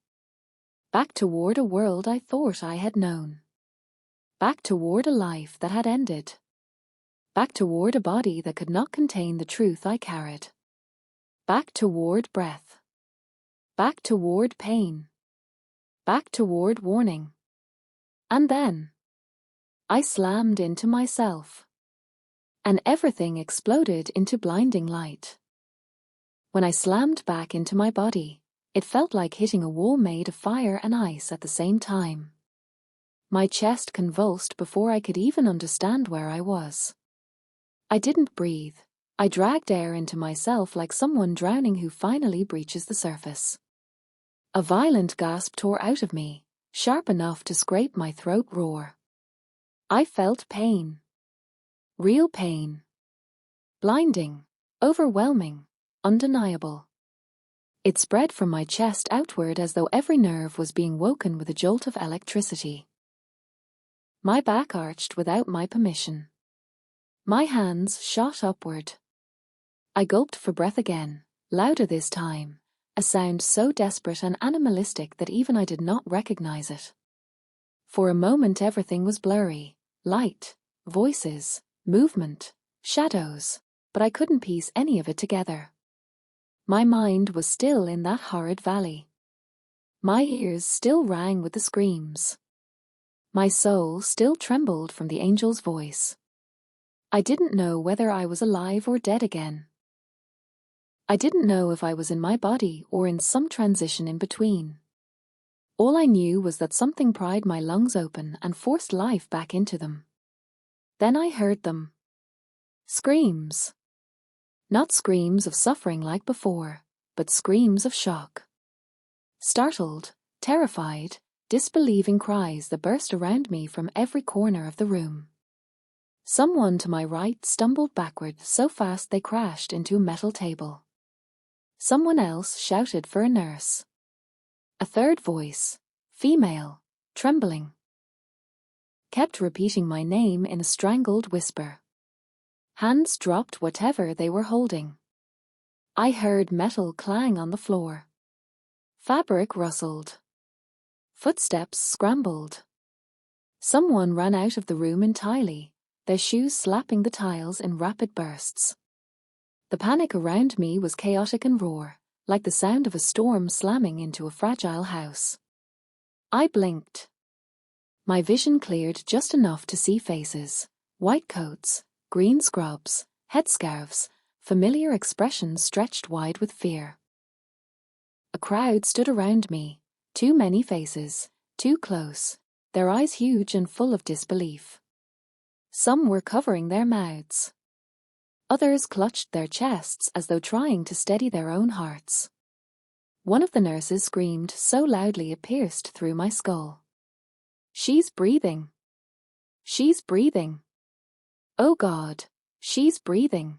Back toward a world I thought I had known. Back toward a life that had ended. Back toward a body that could not contain the truth I carried. Back toward breath. Back toward pain. Back toward warning. And then I slammed into myself. And everything exploded into blinding light. When I slammed back into my body, it felt like hitting a wall made of fire and ice at the same time. My chest convulsed before I could even understand where I was. I didn't breathe. I dragged air into myself like someone drowning who finally breaches the surface. A violent gasp tore out of me, sharp enough to scrape my throat roar. I felt pain. Real pain. Blinding, overwhelming, undeniable. It spread from my chest outward as though every nerve was being woken with a jolt of electricity. My back arched without my permission. My hands shot upward. I gulped for breath again, louder this time, a sound so desperate and animalistic that even I did not recognize it. For a moment everything was blurry, light, voices, movement, shadows, but I couldn't piece any of it together. My mind was still in that horrid valley. My ears still rang with the screams. My soul still trembled from the angel's voice. I didn't know whether I was alive or dead again. I didn't know if I was in my body or in some transition in between. All I knew was that something pried my lungs open and forced life back into them. Then I heard them. Screams. Not screams of suffering like before, but screams of shock. Startled, terrified, disbelieving cries that burst around me from every corner of the room. Someone to my right stumbled backward so fast they crashed into a metal table. Someone else shouted for a nurse. A third voice, female, trembling, kept repeating my name in a strangled whisper. Hands dropped whatever they were holding. I heard metal clang on the floor. Fabric rustled. Footsteps scrambled. Someone ran out of the room entirely, their shoes slapping the tiles in rapid bursts. The panic around me was chaotic and raw, like the sound of a storm slamming into a fragile house. I blinked. My vision cleared just enough to see faces, white coats, green scrubs, headscarves, familiar expressions stretched wide with fear. A crowd stood around me, too many faces, too close, their eyes huge and full of disbelief. Some were covering their mouths. Others clutched their chests as though trying to steady their own hearts. One of the nurses screamed so loudly it pierced through my skull. "She's breathing! She's breathing! Oh God, she's breathing!"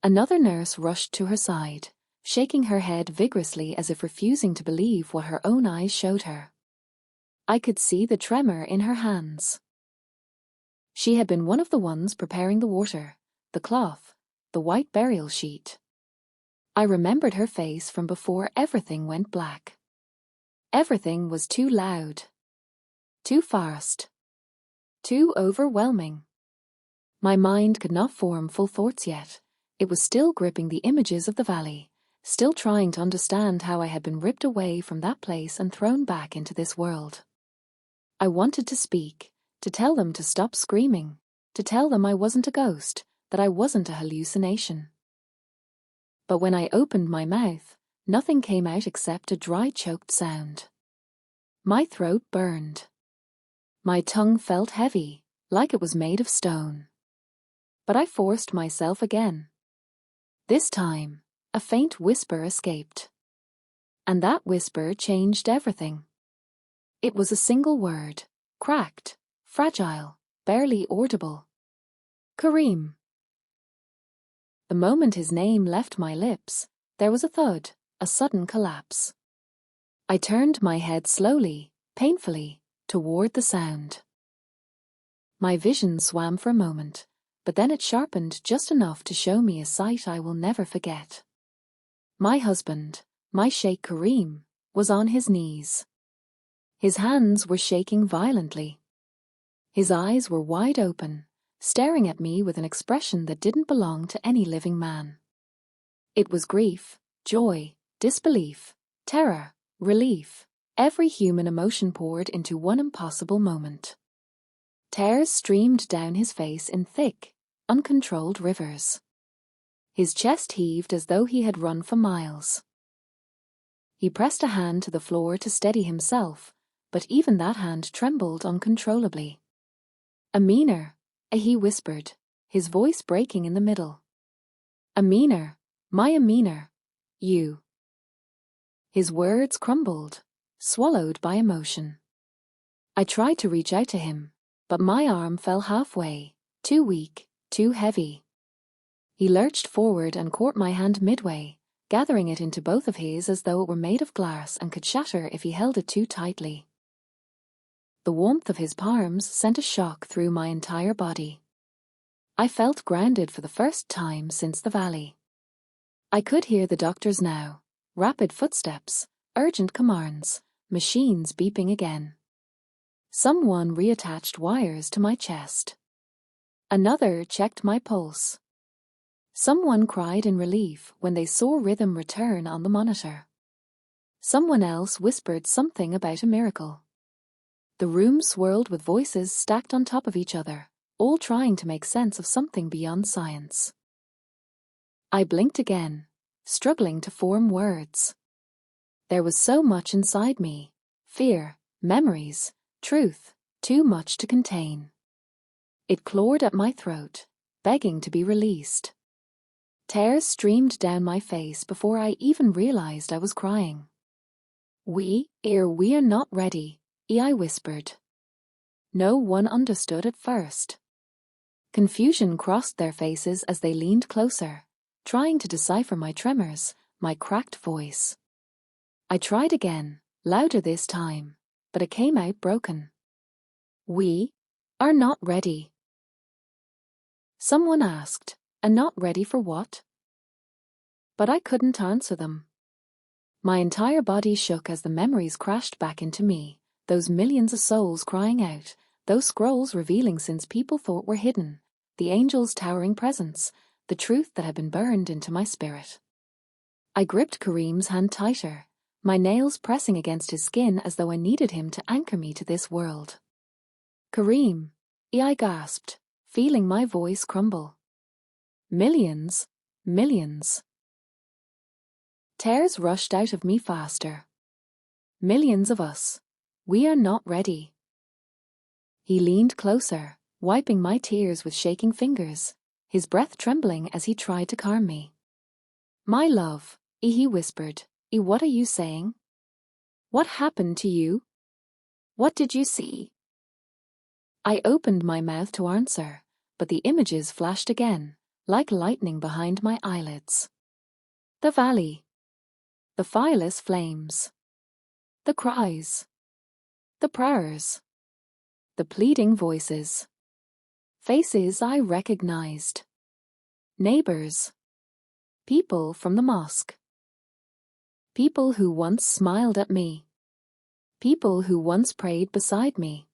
Another nurse rushed to her side, shaking her head vigorously as if refusing to believe what her own eyes showed her. I could see the tremor in her hands. She had been one of the ones preparing the water, the cloth, the white burial sheet. I remembered her face from before everything went black. Everything was too loud, too fast, too overwhelming. My mind could not form full thoughts yet. It was still gripping the images of the valley, still trying to understand how I had been ripped away from that place and thrown back into this world. I wanted to speak, to tell them to stop screaming, to tell them I wasn't a ghost, that I wasn't a hallucination. But when I opened my mouth, nothing came out except a dry, choked sound. My throat burned. My tongue felt heavy, like it was made of stone. But I forced myself again. This time, a faint whisper escaped. And that whisper changed everything. It was a single word, cracked, fragile, barely audible. Kareem. The moment his name left my lips, there was a thud, a sudden collapse. I turned my head slowly, painfully, toward the sound. My vision swam for a moment, but then it sharpened just enough to show me a sight I will never forget. My husband, my Sheikh Kareem, was on his knees. His hands were shaking violently. His eyes were wide open, staring at me with an expression that didn't belong to any living man. It was grief, joy, disbelief, terror, relief, every human emotion poured into one impossible moment. Tears streamed down his face in thick, uncontrolled rivers. His chest heaved as though he had run for miles. He pressed a hand to the floor to steady himself, but even that hand trembled uncontrollably. "Amina," he whispered, his voice breaking in the middle. Amina, my Amina, you. His words crumbled, swallowed by emotion. I tried to reach out to him, but my arm fell halfway, too weak, too heavy. He lurched forward and caught my hand midway, gathering it into both of his as though it were made of glass and could shatter if he held it too tightly. The warmth of his palms sent a shock through my entire body. I felt grounded for the first time since the valley. I could hear the doctors now, rapid footsteps, urgent commands, machines beeping again. Someone reattached wires to my chest. Another checked my pulse. Someone cried in relief when they saw rhythm return on the monitor. Someone else whispered something about a miracle. The room swirled with voices stacked on top of each other, all trying to make sense of something beyond science. I blinked again, struggling to form words. There was so much inside me: fear, memories, truth, too much to contain. It clawed at my throat, begging to be released. Tears streamed down my face before I even realized I was crying. We are not ready," I whispered. No one understood at first. Confusion crossed their faces as they leaned closer, trying to decipher my tremors, my cracked voice. I tried again, louder this time, but it came out broken. "We are not ready." Someone asked, and not ready for what? But I couldn't answer them. My entire body shook as the memories crashed back into me, those millions of souls crying out, those scrolls revealing sins people thought were hidden, the angel's towering presence, the truth that had been burned into my spirit. I gripped Kareem's hand tighter, my nails pressing against his skin as though I needed him to anchor me to this world. "Kareem," I gasped, feeling my voice crumble. Millions. Tears rushed out of me faster. Millions of us. We are not ready. He leaned closer, wiping my tears with shaking fingers, his breath trembling as he tried to calm me. "My love," he whispered, "what are you saying? What happened to you? What did you see?" I opened my mouth to answer, but the images flashed again, like lightning behind my eyelids. The valley. The fireless flames. The cries. The prayers. The pleading voices. Faces I recognized. Neighbors. People from the mosque. People who once smiled at me. People who once prayed beside me.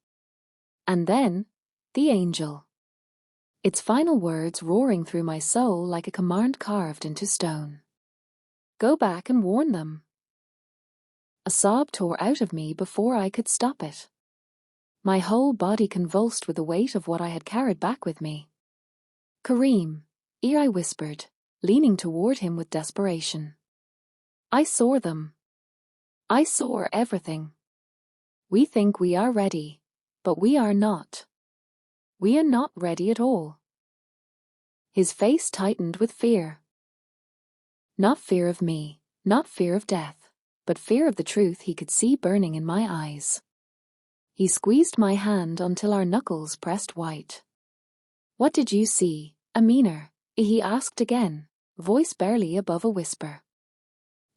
And then, the angel. Its final words roaring through my soul like a command carved into stone. "Go back and warn them." A sob tore out of me before I could stop it. My whole body convulsed with the weight of what I had carried back with me. "Kareem," I whispered, leaning toward him with desperation. "I saw them. I saw everything. We think we are ready, but we are not. We are not ready at all." His face tightened with fear. Not fear of me, not fear of death, but fear of the truth he could see burning in my eyes. He squeezed my hand until our knuckles pressed white. "What did you see, Amina?" he asked again, voice barely above a whisper.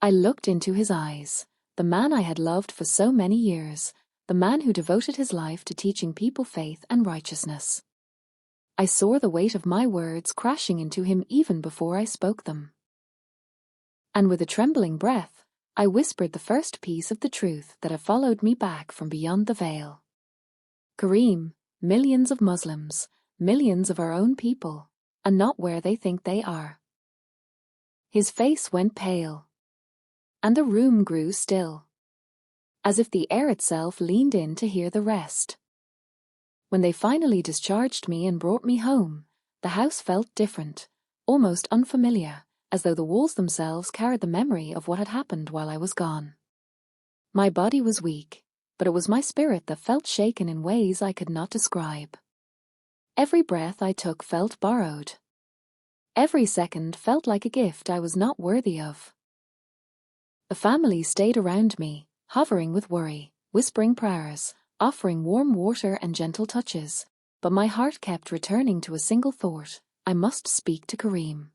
I looked into his eyes, the man I had loved for so many years, the man who devoted his life to teaching people faith and righteousness. I saw the weight of my words crashing into him even before I spoke them. And with a trembling breath, I whispered the first piece of the truth that had followed me back from beyond the veil. "Kareem, millions of Muslims, millions of our own people, and not where they think they are." His face went pale, and the room grew still, as if the air itself leaned in to hear the rest. When they finally discharged me and brought me home, the house felt different, almost unfamiliar, as though the walls themselves carried the memory of what had happened while I was gone. My body was weak, but it was my spirit that felt shaken in ways I could not describe. Every breath I took felt borrowed. Every second felt like a gift I was not worthy of. The family stayed around me, hovering with worry, whispering prayers, offering warm water and gentle touches, but my heart kept returning to a single thought: I must speak to Kareem.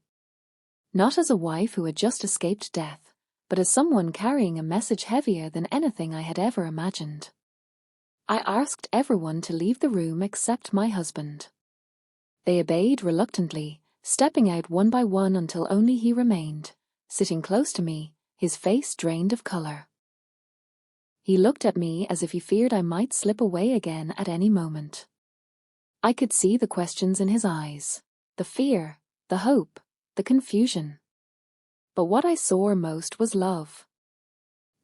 Not as a wife who had just escaped death, but as someone carrying a message heavier than anything I had ever imagined. I asked everyone to leave the room except my husband. They obeyed reluctantly, stepping out one by one until only he remained, sitting close to me, his face drained of color. He looked at me as if he feared I might slip away again at any moment. I could see the questions in his eyes, the fear, the hope, the confusion. But what I saw most was love.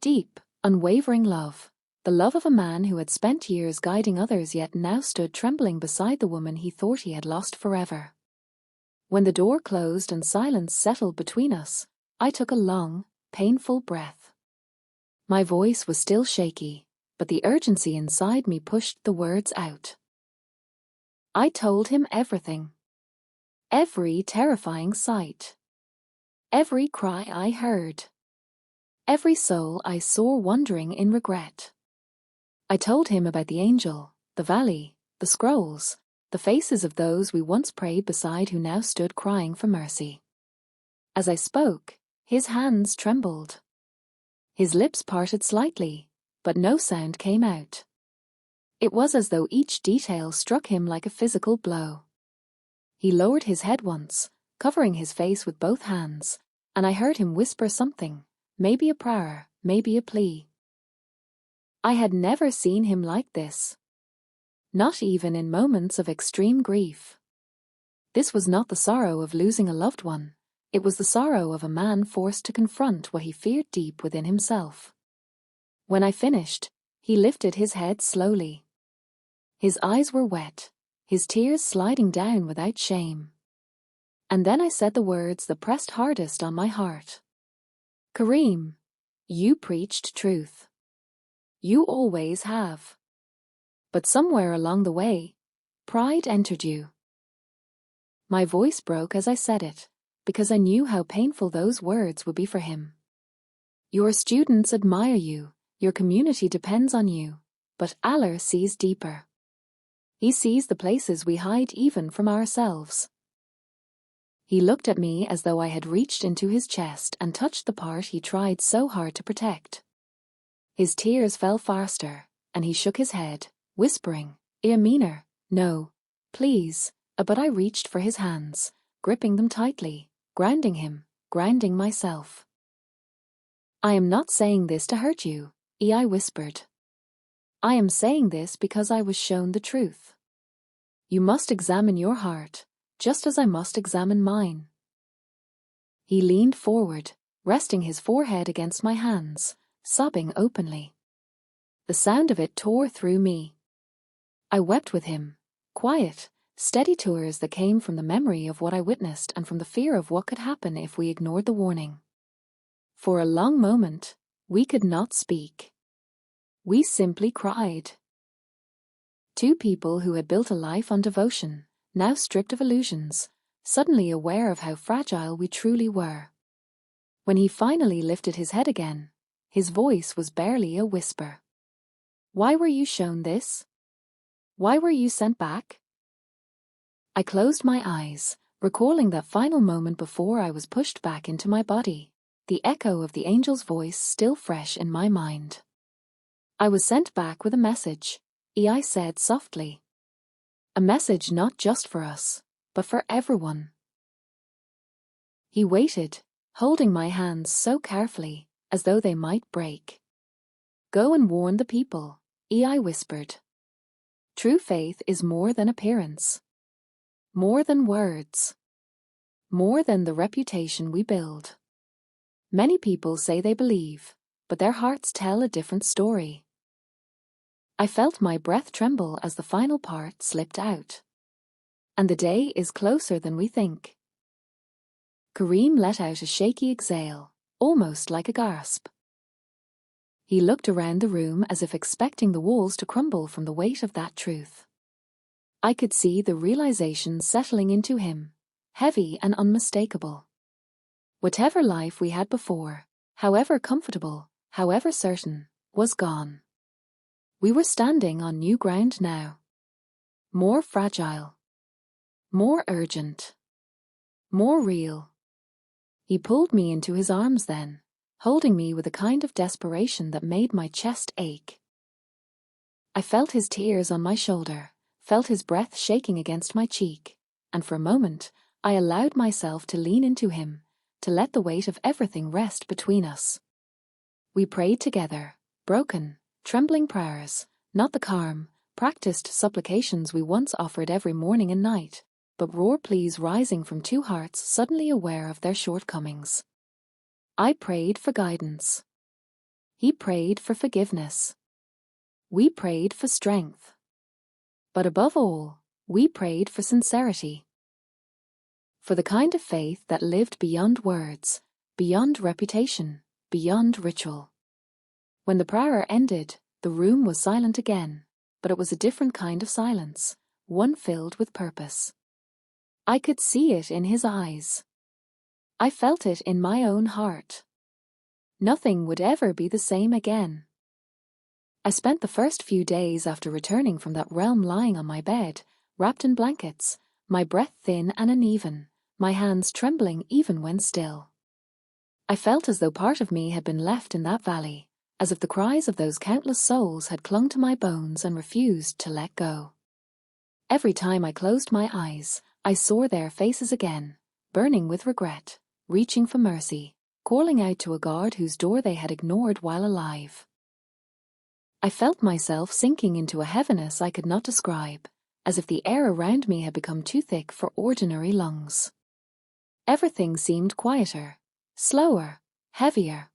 Deep, unwavering love. The love of a man who had spent years guiding others yet now stood trembling beside the woman he thought he had lost forever. When the door closed and silence settled between us, I took a long, painful breath. My voice was still shaky, but the urgency inside me pushed the words out. I told him everything. Every terrifying sight. Every cry I heard. Every soul I saw wandering in regret. I told him about the angel, the valley, the scrolls, the faces of those we once prayed beside who now stood crying for mercy. As I spoke, his hands trembled. His lips parted slightly, but no sound came out. It was as though each detail struck him like a physical blow. He lowered his head once, covering his face with both hands, and I heard him whisper something, maybe a prayer, maybe a plea. I had never seen him like this. Not even in moments of extreme grief. This was not the sorrow of losing a loved one. It was the sorrow of a man forced to confront what he feared deep within himself. When I finished, he lifted his head slowly. His eyes were wet, his tears sliding down without shame. And then I said the words that pressed hardest on my heart. Kareem, you preached truth. You always have. But somewhere along the way, pride entered you. My voice broke as I said it, because I knew how painful those words would be for him. Your students admire you, your community depends on you, but Allah sees deeper. He sees the places we hide even from ourselves. He looked at me as though I had reached into his chest and touched the part he tried so hard to protect. His tears fell faster, and he shook his head, whispering, Amina, no, please, but I reached for his hands, gripping them tightly, grounding him, grounding myself. I am not saying this to hurt you, I whispered. I am saying this because I was shown the truth. You must examine your heart, just as I must examine mine. He leaned forward, resting his forehead against my hands, sobbing openly. The sound of it tore through me. I wept with him, quiet, steady tears that came from the memory of what I witnessed and from the fear of what could happen if we ignored the warning. For a long moment, we could not speak. We simply cried. Two people who had built a life on devotion, now stripped of illusions, suddenly aware of how fragile we truly were. When he finally lifted his head again, his voice was barely a whisper. Why were you shown this? Why were you sent back? I closed my eyes, recalling that final moment before I was pushed back into my body, the echo of the angel's voice still fresh in my mind. I was sent back with a message, I said softly. A message not just for us, but for everyone. He waited, holding my hands so carefully, as though they might break. Go and warn the people, I whispered. True faith is more than appearance. More than words. More than the reputation we build. Many people say they believe, but their hearts tell a different story. I felt my breath tremble as the final part slipped out. And the day is closer than we think. Kareem let out a shaky exhale, almost like a gasp. He looked around the room as if expecting the walls to crumble from the weight of that truth. I could see the realization settling into him, heavy and unmistakable. Whatever life we had before, however comfortable, however certain, was gone. We were standing on new ground now. More fragile. More urgent. More real. He pulled me into his arms then, holding me with a kind of desperation that made my chest ache. I felt his tears on my shoulder, felt his breath shaking against my cheek, and for a moment, I allowed myself to lean into him, to let the weight of everything rest between us. We prayed together, broken, trembling prayers, not the calm, practiced supplications we once offered every morning and night, but raw pleas rising from two hearts suddenly aware of their shortcomings. I prayed for guidance. He prayed for forgiveness. We prayed for strength. But above all, we prayed for sincerity. For the kind of faith that lived beyond words, beyond reputation, beyond ritual. When the prayer ended, the room was silent again, but it was a different kind of silence, one filled with purpose. I could see it in his eyes. I felt it in my own heart. Nothing would ever be the same again. I spent the first few days after returning from that realm lying on my bed, wrapped in blankets, my breath thin and uneven, my hands trembling even when still. I felt as though part of me had been left in that valley, as if the cries of those countless souls had clung to my bones and refused to let go. Every time I closed my eyes, I saw their faces again, burning with regret, reaching for mercy, calling out to a God whose door they had ignored while alive. I felt myself sinking into a heaviness I could not describe, as if the air around me had become too thick for ordinary lungs. Everything seemed quieter, slower, heavier.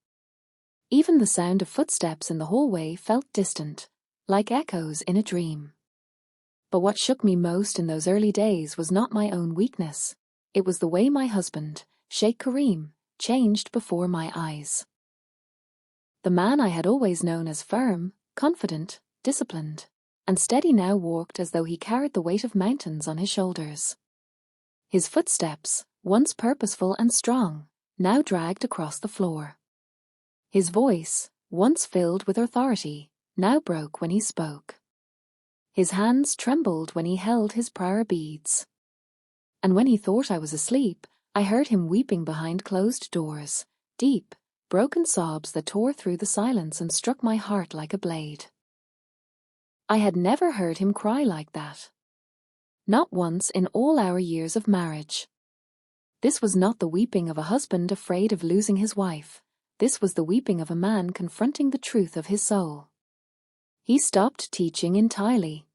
Even the sound of footsteps in the hallway felt distant, like echoes in a dream. But what shook me most in those early days was not my own weakness. It was the way my husband, Sheikh Kareem, changed before my eyes. The man I had always known as firm, confident, disciplined, and steady now walked as though he carried the weight of mountains on his shoulders. His footsteps, once purposeful and strong, now dragged across the floor. His voice, once filled with authority, now broke when he spoke. His hands trembled when he held his prayer beads. And when he thought I was asleep, I heard him weeping behind closed doors, deep, broken sobs that tore through the silence and struck my heart like a blade. I had never heard him cry like that. Not once in all our years of marriage. This was not the weeping of a husband afraid of losing his wife. This was the weeping of a man confronting the truth of his soul. He stopped teaching entirely.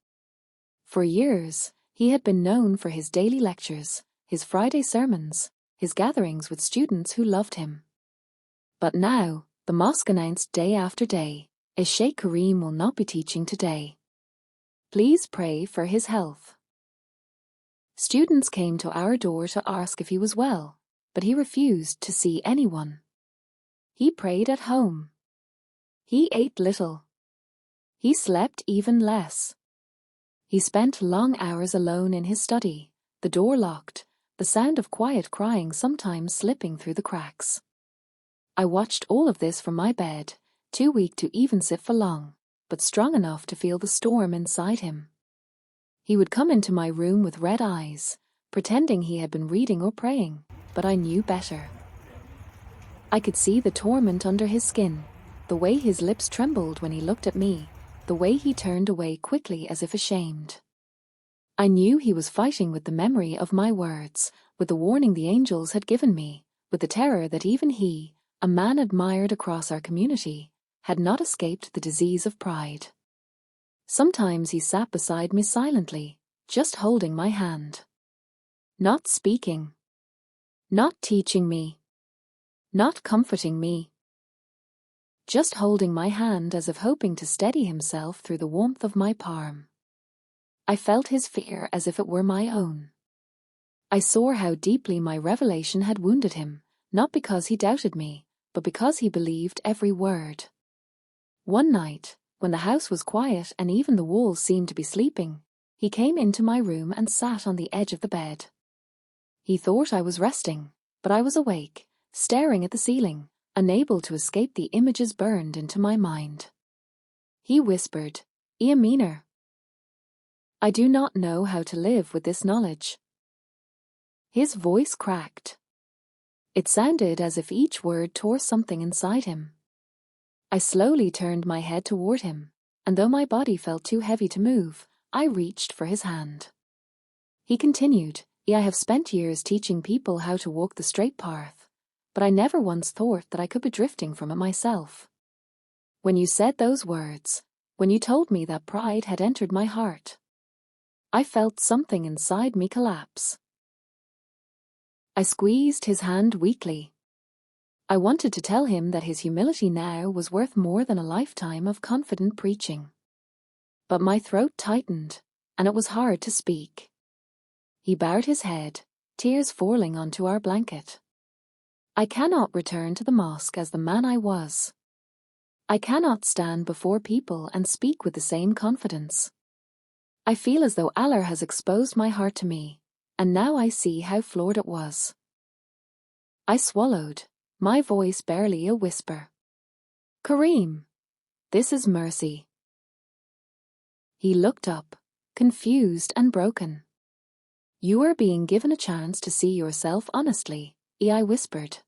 For years, he had been known for his daily lectures, his Friday sermons, his gatherings with students who loved him. But now, the mosque announced day after day, Sheikh Kareem will not be teaching today. Please pray for his health. Students came to our door to ask if he was well, but he refused to see anyone. He prayed at home. He ate little. He slept even less. He spent long hours alone in his study, the door locked, the sound of quiet crying sometimes slipping through the cracks. I watched all of this from my bed, too weak to even sit for long, but strong enough to feel the storm inside him. He would come into my room with red eyes, pretending he had been reading or praying, but I knew better. I could see the torment under his skin, the way his lips trembled when he looked at me, the way he turned away quickly as if ashamed. I knew he was fighting with the memory of my words, with the warning the angels had given me, with the terror that even he, a man admired across our community, had not escaped the disease of pride. Sometimes he sat beside me silently, just holding my hand. Not speaking. Not teaching me. Not comforting me. Just holding my hand as if hoping to steady himself through the warmth of my palm. I felt his fear as if it were my own. I saw how deeply my revelation had wounded him, not because he doubted me, but because he believed every word. One night, when the house was quiet and even the walls seemed to be sleeping, He came into my room and sat on the edge of the bed. He thought I was resting, but I was awake, staring at the ceiling, unable to escape the images burned into my mind. He whispered, Amina, I do not know how to live with this knowledge. His voice cracked. It sounded as if each word tore something inside him. I slowly turned my head toward him, and though my body felt too heavy to move, I reached for his hand. He continued, I have spent years teaching people how to walk the straight path, but I never once thought that I could be drifting from it myself. When you said those words, when you told me that pride had entered my heart, I felt something inside me collapse. I squeezed his hand weakly. I wanted to tell him that his humility now was worth more than a lifetime of confident preaching. But my throat tightened, and it was hard to speak. He bowed his head, tears falling onto our blanket. I cannot return to the mosque as the man I was. I cannot stand before people and speak with the same confidence. I feel as though Allah has exposed my heart to me, and now I see how flawed it was. I swallowed, my voice barely a whisper. Kareem, this is mercy. He looked up, confused and broken. You are being given a chance to see yourself honestly, I whispered.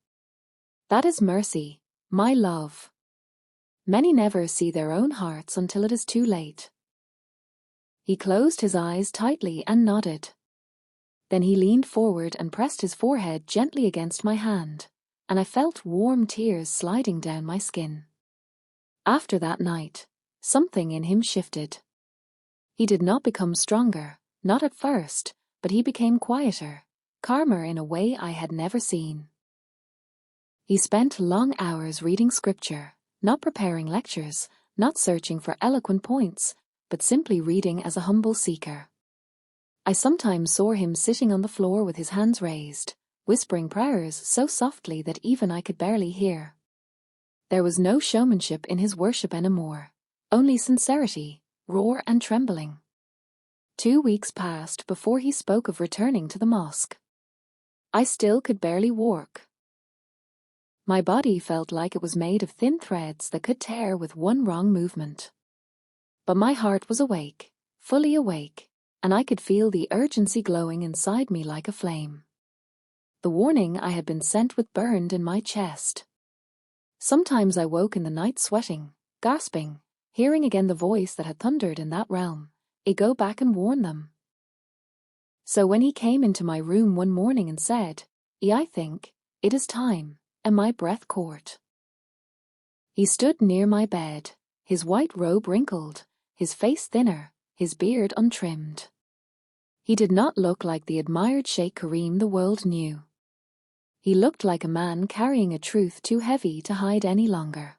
That is mercy, my love. Many never see their own hearts until it is too late. He closed his eyes tightly and nodded. Then he leaned forward and pressed his forehead gently against my hand, and I felt warm tears sliding down my skin. After that night, something in him shifted. He did not become stronger, not at first, but he became quieter, calmer in a way I had never seen. He spent long hours reading scripture, not preparing lectures, not searching for eloquent points, but simply reading as a humble seeker. I sometimes saw him sitting on the floor with his hands raised, whispering prayers so softly that even I could barely hear. There was no showmanship in his worship anymore, only sincerity, raw and trembling. 2 weeks passed before he spoke of returning to the mosque. I still could barely walk. My body felt like it was made of thin threads that could tear with one wrong movement. But my heart was awake, fully awake, and I could feel the urgency glowing inside me like a flame. The warning I had been sent with burned in my chest. Sometimes I woke in the night sweating, gasping, hearing again the voice that had thundered in that realm, go back and warn them. So when he came into my room one morning and said, I think, it is time, and my breath caught. He stood near my bed, his white robe wrinkled, his face thinner, his beard untrimmed. He did not look like the admired Sheikh Kareem the world knew. He looked like a man carrying a truth too heavy to hide any longer.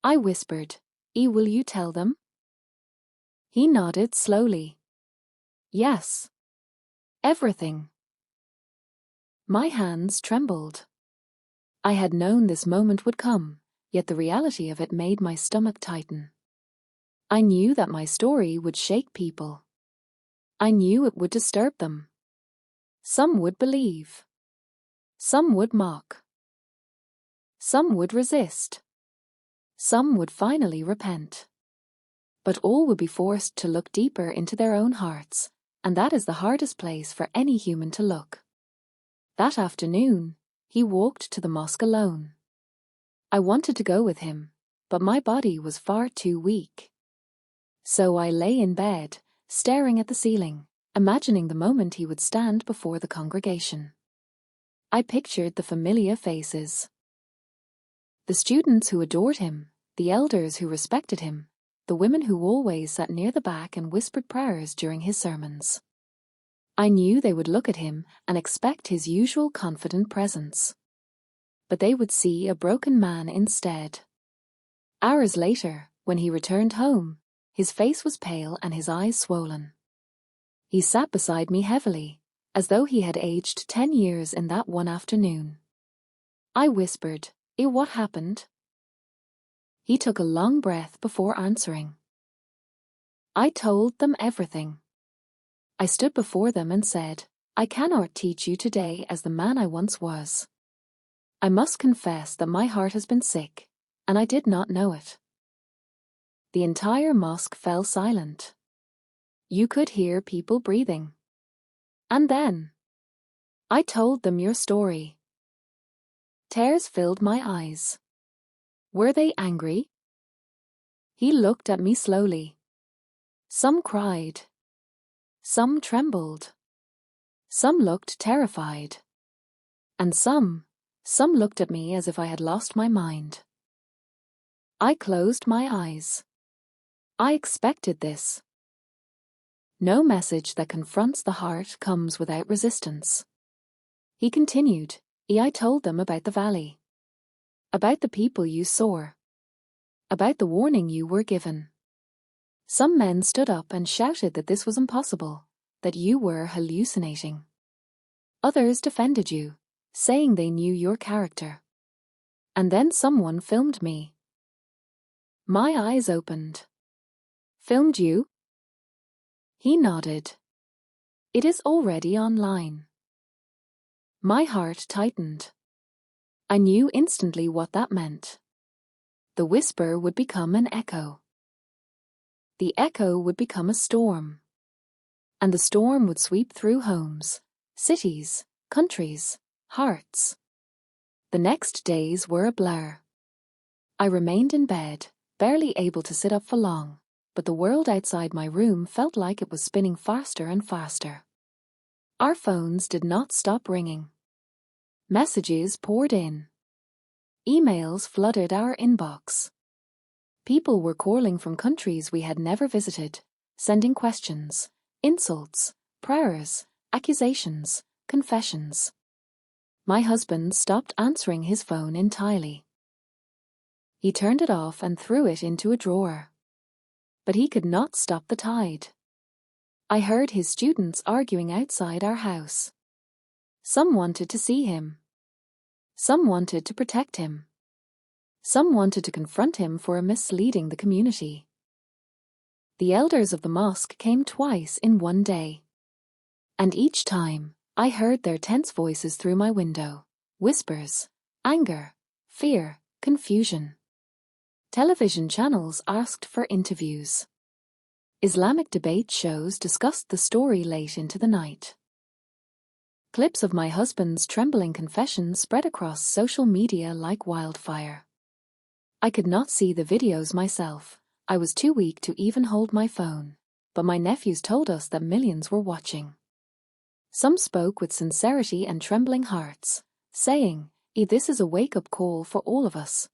I whispered, will you tell them? He nodded slowly. Yes. Everything. My hands trembled. I had known this moment would come, yet the reality of it made my stomach tighten. I knew that my story would shake people. I knew it would disturb them. Some would believe. Some would mock. Some would resist. Some would finally repent. But all would be forced to look deeper into their own hearts, and that is the hardest place for any human to look. That afternoon, he walked to the mosque alone. I wanted to go with him, but my body was far too weak. So I lay in bed, staring at the ceiling, imagining the moment he would stand before the congregation. I pictured the familiar faces. The students who adored him, the elders who respected him, the women who always sat near the back and whispered prayers during his sermons. I knew they would look at him and expect his usual confident presence. But they would see a broken man instead. Hours later, when he returned home, his face was pale and his eyes swollen. He sat beside me heavily, as though he had aged 10 years in that one afternoon. I whispered, what happened? He took a long breath before answering. I told them everything. I stood before them and said, I cannot teach you today as the man I once was. I must confess that my heart has been sick, and I did not know it. The entire mosque fell silent. You could hear people breathing. And then I told them your story. Tears filled my eyes. Were they angry? He looked at me slowly. Some cried. Some trembled. Some looked terrified. And some looked at me as if I had lost my mind. I closed my eyes. I expected this. No message that confronts the heart comes without resistance. He continued, I told them about the valley. About the people you saw. About the warning you were given. Some men stood up and shouted that this was impossible, that you were hallucinating. Others defended you, saying they knew your character. And then someone filmed me. My eyes opened. Filmed you? He nodded. It is already online. My heart tightened. I knew instantly what that meant. The whisper would become an echo. The echo would become a storm. And the storm would sweep through homes, cities, countries, hearts. The next days were a blur. I remained in bed, barely able to sit up for long, but the world outside my room felt like it was spinning faster and faster. Our phones did not stop ringing. Messages poured in. Emails flooded our inbox. People were calling from countries we had never visited, sending questions, insults, prayers, accusations, confessions. My husband stopped answering his phone entirely. He turned it off and threw it into a drawer. But he could not stop the tide. I heard his students arguing outside our house. Some wanted to see him. Some wanted to protect him. Some wanted to confront him for misleading the community. The elders of the mosque came twice in one day. And each time, I heard their tense voices through my window. Whispers, anger, fear, confusion. Television channels asked for interviews. Islamic debate shows discussed the story late into the night. Clips of my husband's trembling confession spread across social media like wildfire. I could not see the videos myself. I was too weak to even hold my phone, but my nephews told us that millions were watching. Some spoke with sincerity and trembling hearts, saying, This is a wake-up call for all of us.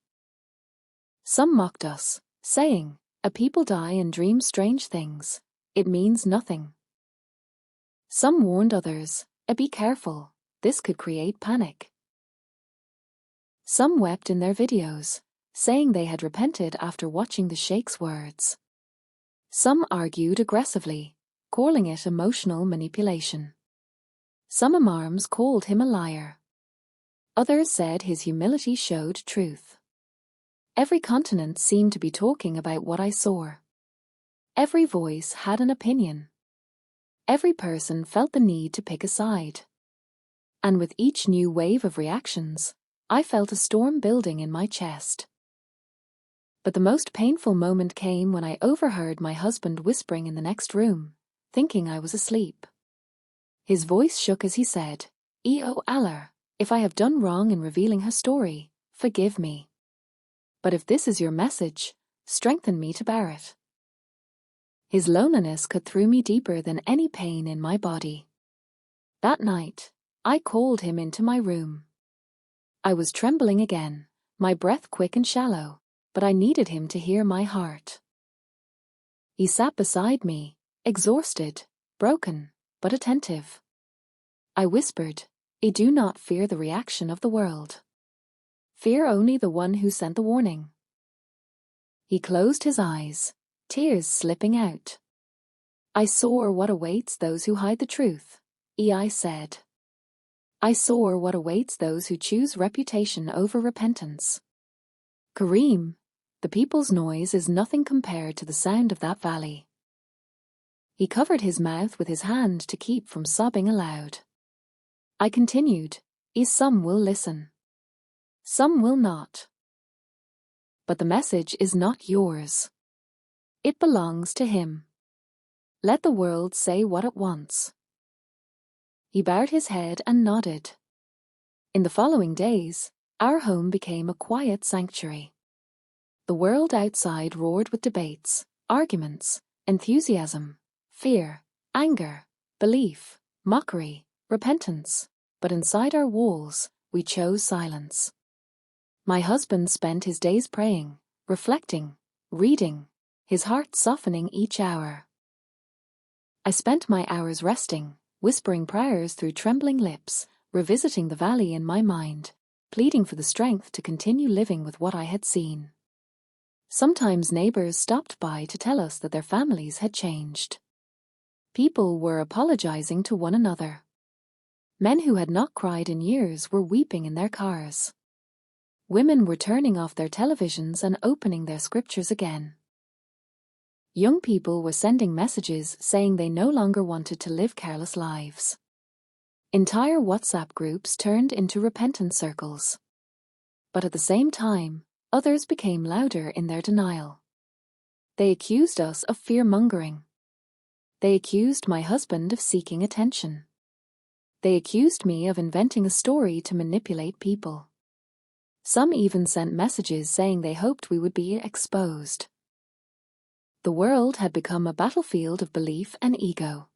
Some mocked us, saying, a people die and dream strange things. It means nothing. Some warned others, be careful, this could create panic. Some wept in their videos, saying they had repented after watching the sheikh's words. Some argued aggressively, calling it emotional manipulation. Some imams called him a liar. Others said his humility showed truth. Every continent seemed to be talking about what I saw. Every voice had an opinion. Every person felt the need to pick a side. And with each new wave of reactions, I felt a storm building in my chest. But the most painful moment came when I overheard my husband whispering in the next room, thinking I was asleep. His voice shook as he said, O Allah, if I have done wrong in revealing her story, forgive me. But if this is your message, strengthen me to bear it. His loneliness cut through me deeper than any pain in my body. That night, I called him into my room. I was trembling again, my breath quick and shallow, but I needed him to hear my heart. He sat beside me, exhausted, broken, but attentive. I whispered, do not fear the reaction of the world. Fear only the one who sent the warning. He closed his eyes, tears slipping out. I saw what awaits those who hide the truth, I said. I saw what awaits those who choose reputation over repentance. Kareem, the people's noise is nothing compared to the sound of that valley. He covered his mouth with his hand to keep from sobbing aloud. I continued, Some will listen. Some will not. But the message is not yours. It belongs to him. Let the world say what it wants. He bowed his head and nodded. In the following days, our home became a quiet sanctuary. The world outside roared with debates, arguments, enthusiasm, fear, anger, belief, mockery, repentance, but inside our walls, we chose silence. My husband spent his days praying, reflecting, reading, his heart softening each hour. I spent my hours resting, whispering prayers through trembling lips, revisiting the valley in my mind, pleading for the strength to continue living with what I had seen. Sometimes neighbors stopped by to tell us that their families had changed. People were apologizing to one another. Men who had not cried in years were weeping in their cars. Women were turning off their televisions and opening their scriptures again. Young people were sending messages saying they no longer wanted to live careless lives. Entire WhatsApp groups turned into repentance circles. But at the same time, others became louder in their denial. They accused us of fear-mongering. They accused my husband of seeking attention. They accused me of inventing a story to manipulate people. Some even sent messages saying they hoped we would be exposed. The world had become a battlefield of belief and ego.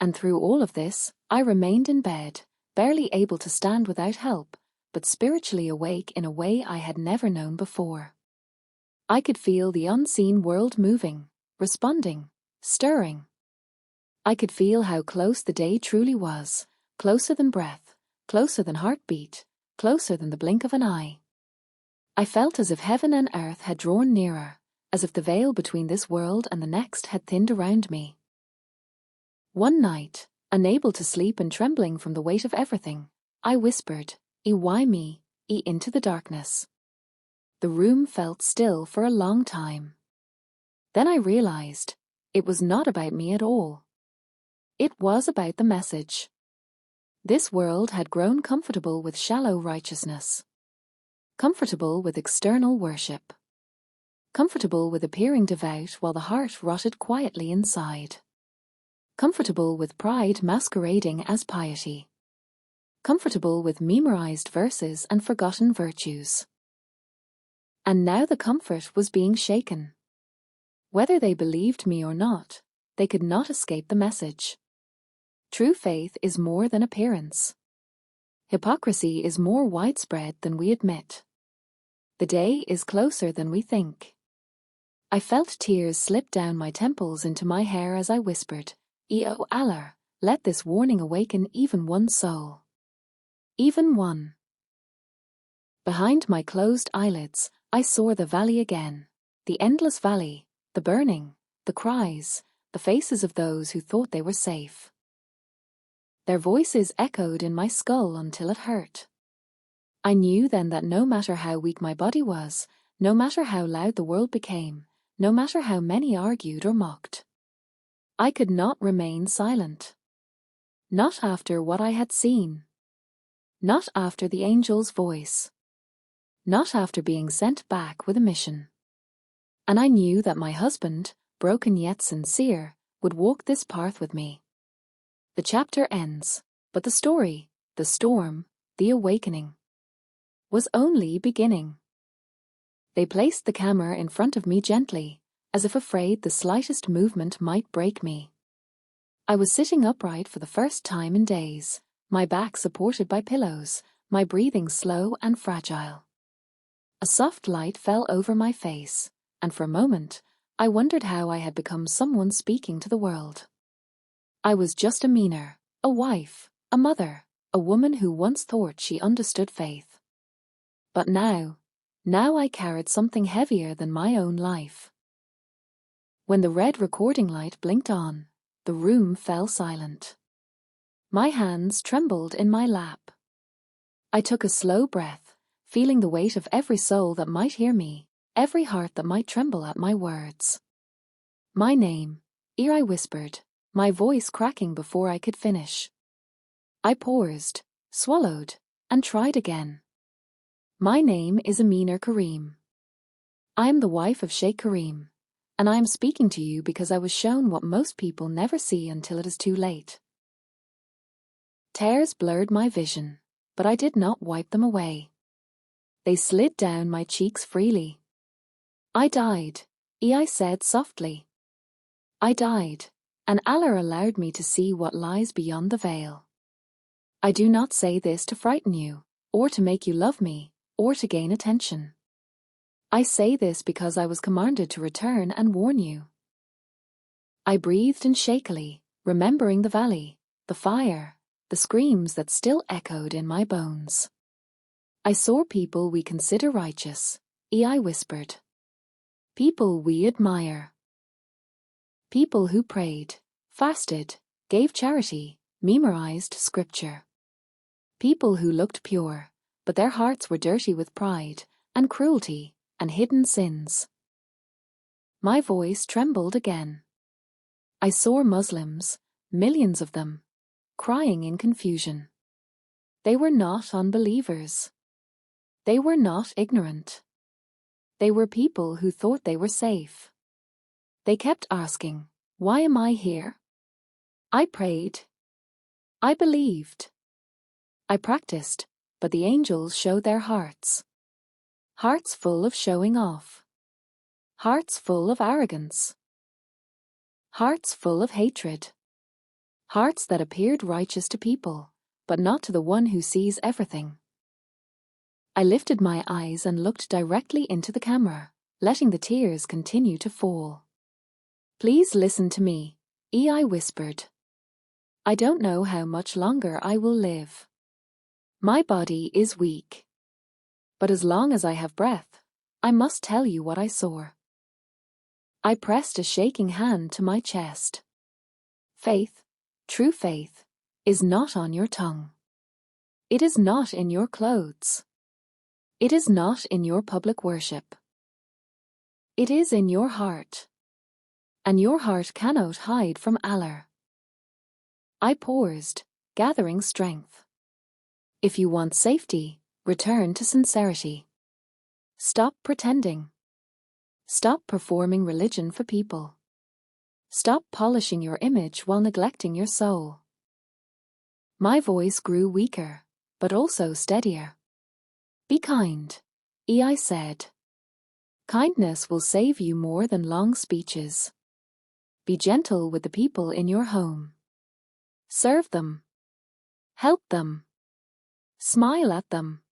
And through all of this, I remained in bed, barely able to stand without help, but spiritually awake in a way I had never known before. I could feel the unseen world moving, responding, stirring. I could feel how close the day truly was, closer than breath, closer than heartbeat, closer than the blink of an eye. I felt as if heaven and earth had drawn nearer, as if the veil between this world and the next had thinned around me. One night, unable to sleep and trembling from the weight of everything, I whispered, why me, into the darkness. The room felt still for a long time. Then I realized, it was not about me at all. It was about the message. This world had grown comfortable with shallow righteousness. Comfortable with external worship. Comfortable with appearing devout while the heart rotted quietly inside. Comfortable with pride masquerading as piety. Comfortable with memorized verses and forgotten virtues. And now the comfort was being shaken. Whether they believed me or not, they could not escape the message. True faith is more than appearance. Hypocrisy is more widespread than we admit. The day is closer than we think. I felt tears slip down my temples into my hair as I whispered, O Allah, let this warning awaken even one soul. Even one. Behind my closed eyelids, I saw the valley again, the endless valley, the burning, the cries, the faces of those who thought they were safe. Their voices echoed in my skull until it hurt. I knew then that no matter how weak my body was, no matter how loud the world became, no matter how many argued or mocked, I could not remain silent. Not after what I had seen. Not after the angel's voice. Not after being sent back with a mission. And I knew that my husband, broken yet sincere, would walk this path with me. The chapter ends, but the story, the storm, the awakening, was only beginning. They placed the camera in front of me gently, as if afraid the slightest movement might break me. I was sitting upright for the first time in days, my back supported by pillows, my breathing slow and fragile. A soft light fell over my face, and for a moment, I wondered how I had become someone speaking to the world. I was just Amina, a wife, a mother, a woman who once thought she understood faith. But now I carried something heavier than my own life. When the red recording light blinked on, the room fell silent. My hands trembled in my lap. I took a slow breath, feeling the weight of every soul that might hear me, every heart that might tremble at my words. My name, I whispered, my voice cracking before I could finish. I paused, swallowed, and tried again. My name is Amina Kareem. I am the wife of Sheikh Kareem, and I am speaking to you because I was shown what most people never see until it is too late. Tears blurred my vision, but I did not wipe them away. They slid down my cheeks freely. I died, I said softly. I died, and Allah allowed me to see what lies beyond the veil. I do not say this to frighten you, or to make you love me, or to gain attention. I say this because I was commanded to return and warn you. I breathed in shakily, remembering the valley, the fire, the screams that still echoed in my bones. I saw people we consider righteous, I whispered. People we admire. People who prayed, fasted, gave charity, memorized scripture. People who looked pure, but their hearts were dirty with pride, and cruelty, and hidden sins. My voice trembled again. I saw Muslims, millions of them, crying in confusion. They were not unbelievers. They were not ignorant. They were people who thought they were safe. They kept asking, why am I here? I prayed. I believed. I practiced, but the angels showed their hearts. Hearts full of showing off. Hearts full of arrogance. Hearts full of hatred. Hearts that appeared righteous to people, but not to the one who sees everything. I lifted my eyes and looked directly into the camera, letting the tears continue to fall. Please listen to me, I whispered. I don't know how much longer I will live. My body is weak. But as long as I have breath, I must tell you what I saw. I pressed a shaking hand to my chest. Faith, true faith, is not on your tongue. It is not in your clothes. It is not in your public worship. It is in your heart. And your heart cannot hide from Allah. I paused, gathering strength. If you want safety, return to sincerity. Stop pretending. Stop performing religion for people. Stop polishing your image while neglecting your soul. My voice grew weaker, but also steadier. Be kind, I said. Kindness will save you more than long speeches. Be gentle with the people in your home. Serve them. Help them. Smile at them.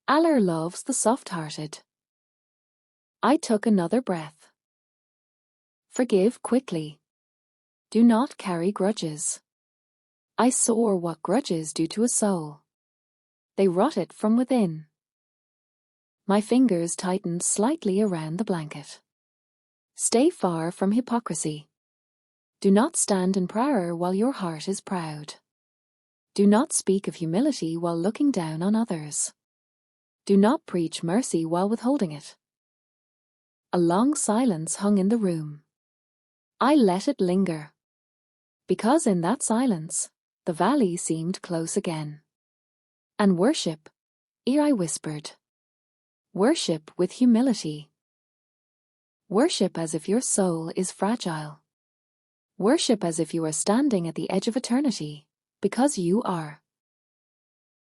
Allah loves the soft-hearted. I took another breath. Forgive quickly. Do not carry grudges. I saw what grudges do to a soul. They rot it from within. My fingers tightened slightly around the blanket. Stay far from hypocrisy. Do not stand in prayer while your heart is proud. Do not speak of humility while looking down on others. Do not preach mercy while withholding it. A long silence hung in the room. I let it linger. Because in that silence, the valley seemed close again. And worship, I whispered. Worship with humility. Worship as if your soul is fragile. Worship as if you are standing at the edge of eternity, because you are.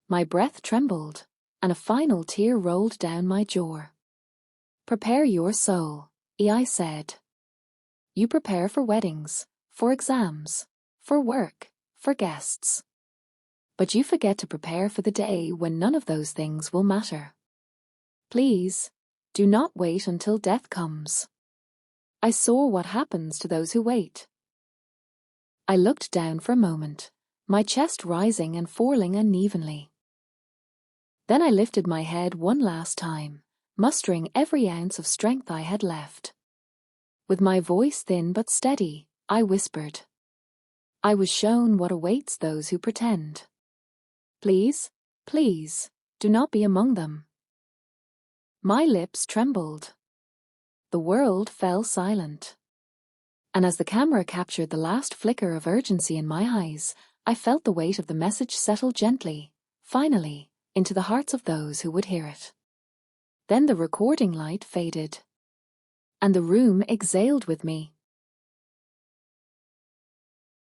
My breath trembled, and a final tear rolled down my jaw. Prepare your soul, I said. You prepare for weddings, for exams, for work, for guests. But you forget to prepare for the day when none of those things will matter. Please, do not wait until death comes. I saw what happens to those who wait. I looked down for a moment, my chest rising and falling unevenly. Then I lifted my head one last time, mustering every ounce of strength I had left. With my voice thin but steady, I whispered. I was shown what awaits those who pretend. Please, please, do not be among them. My lips trembled. The world fell silent. And as the camera captured the last flicker of urgency in my eyes, I felt the weight of the message settle gently, finally, into the hearts of those who would hear it. Then the recording light faded. And the room exhaled with me.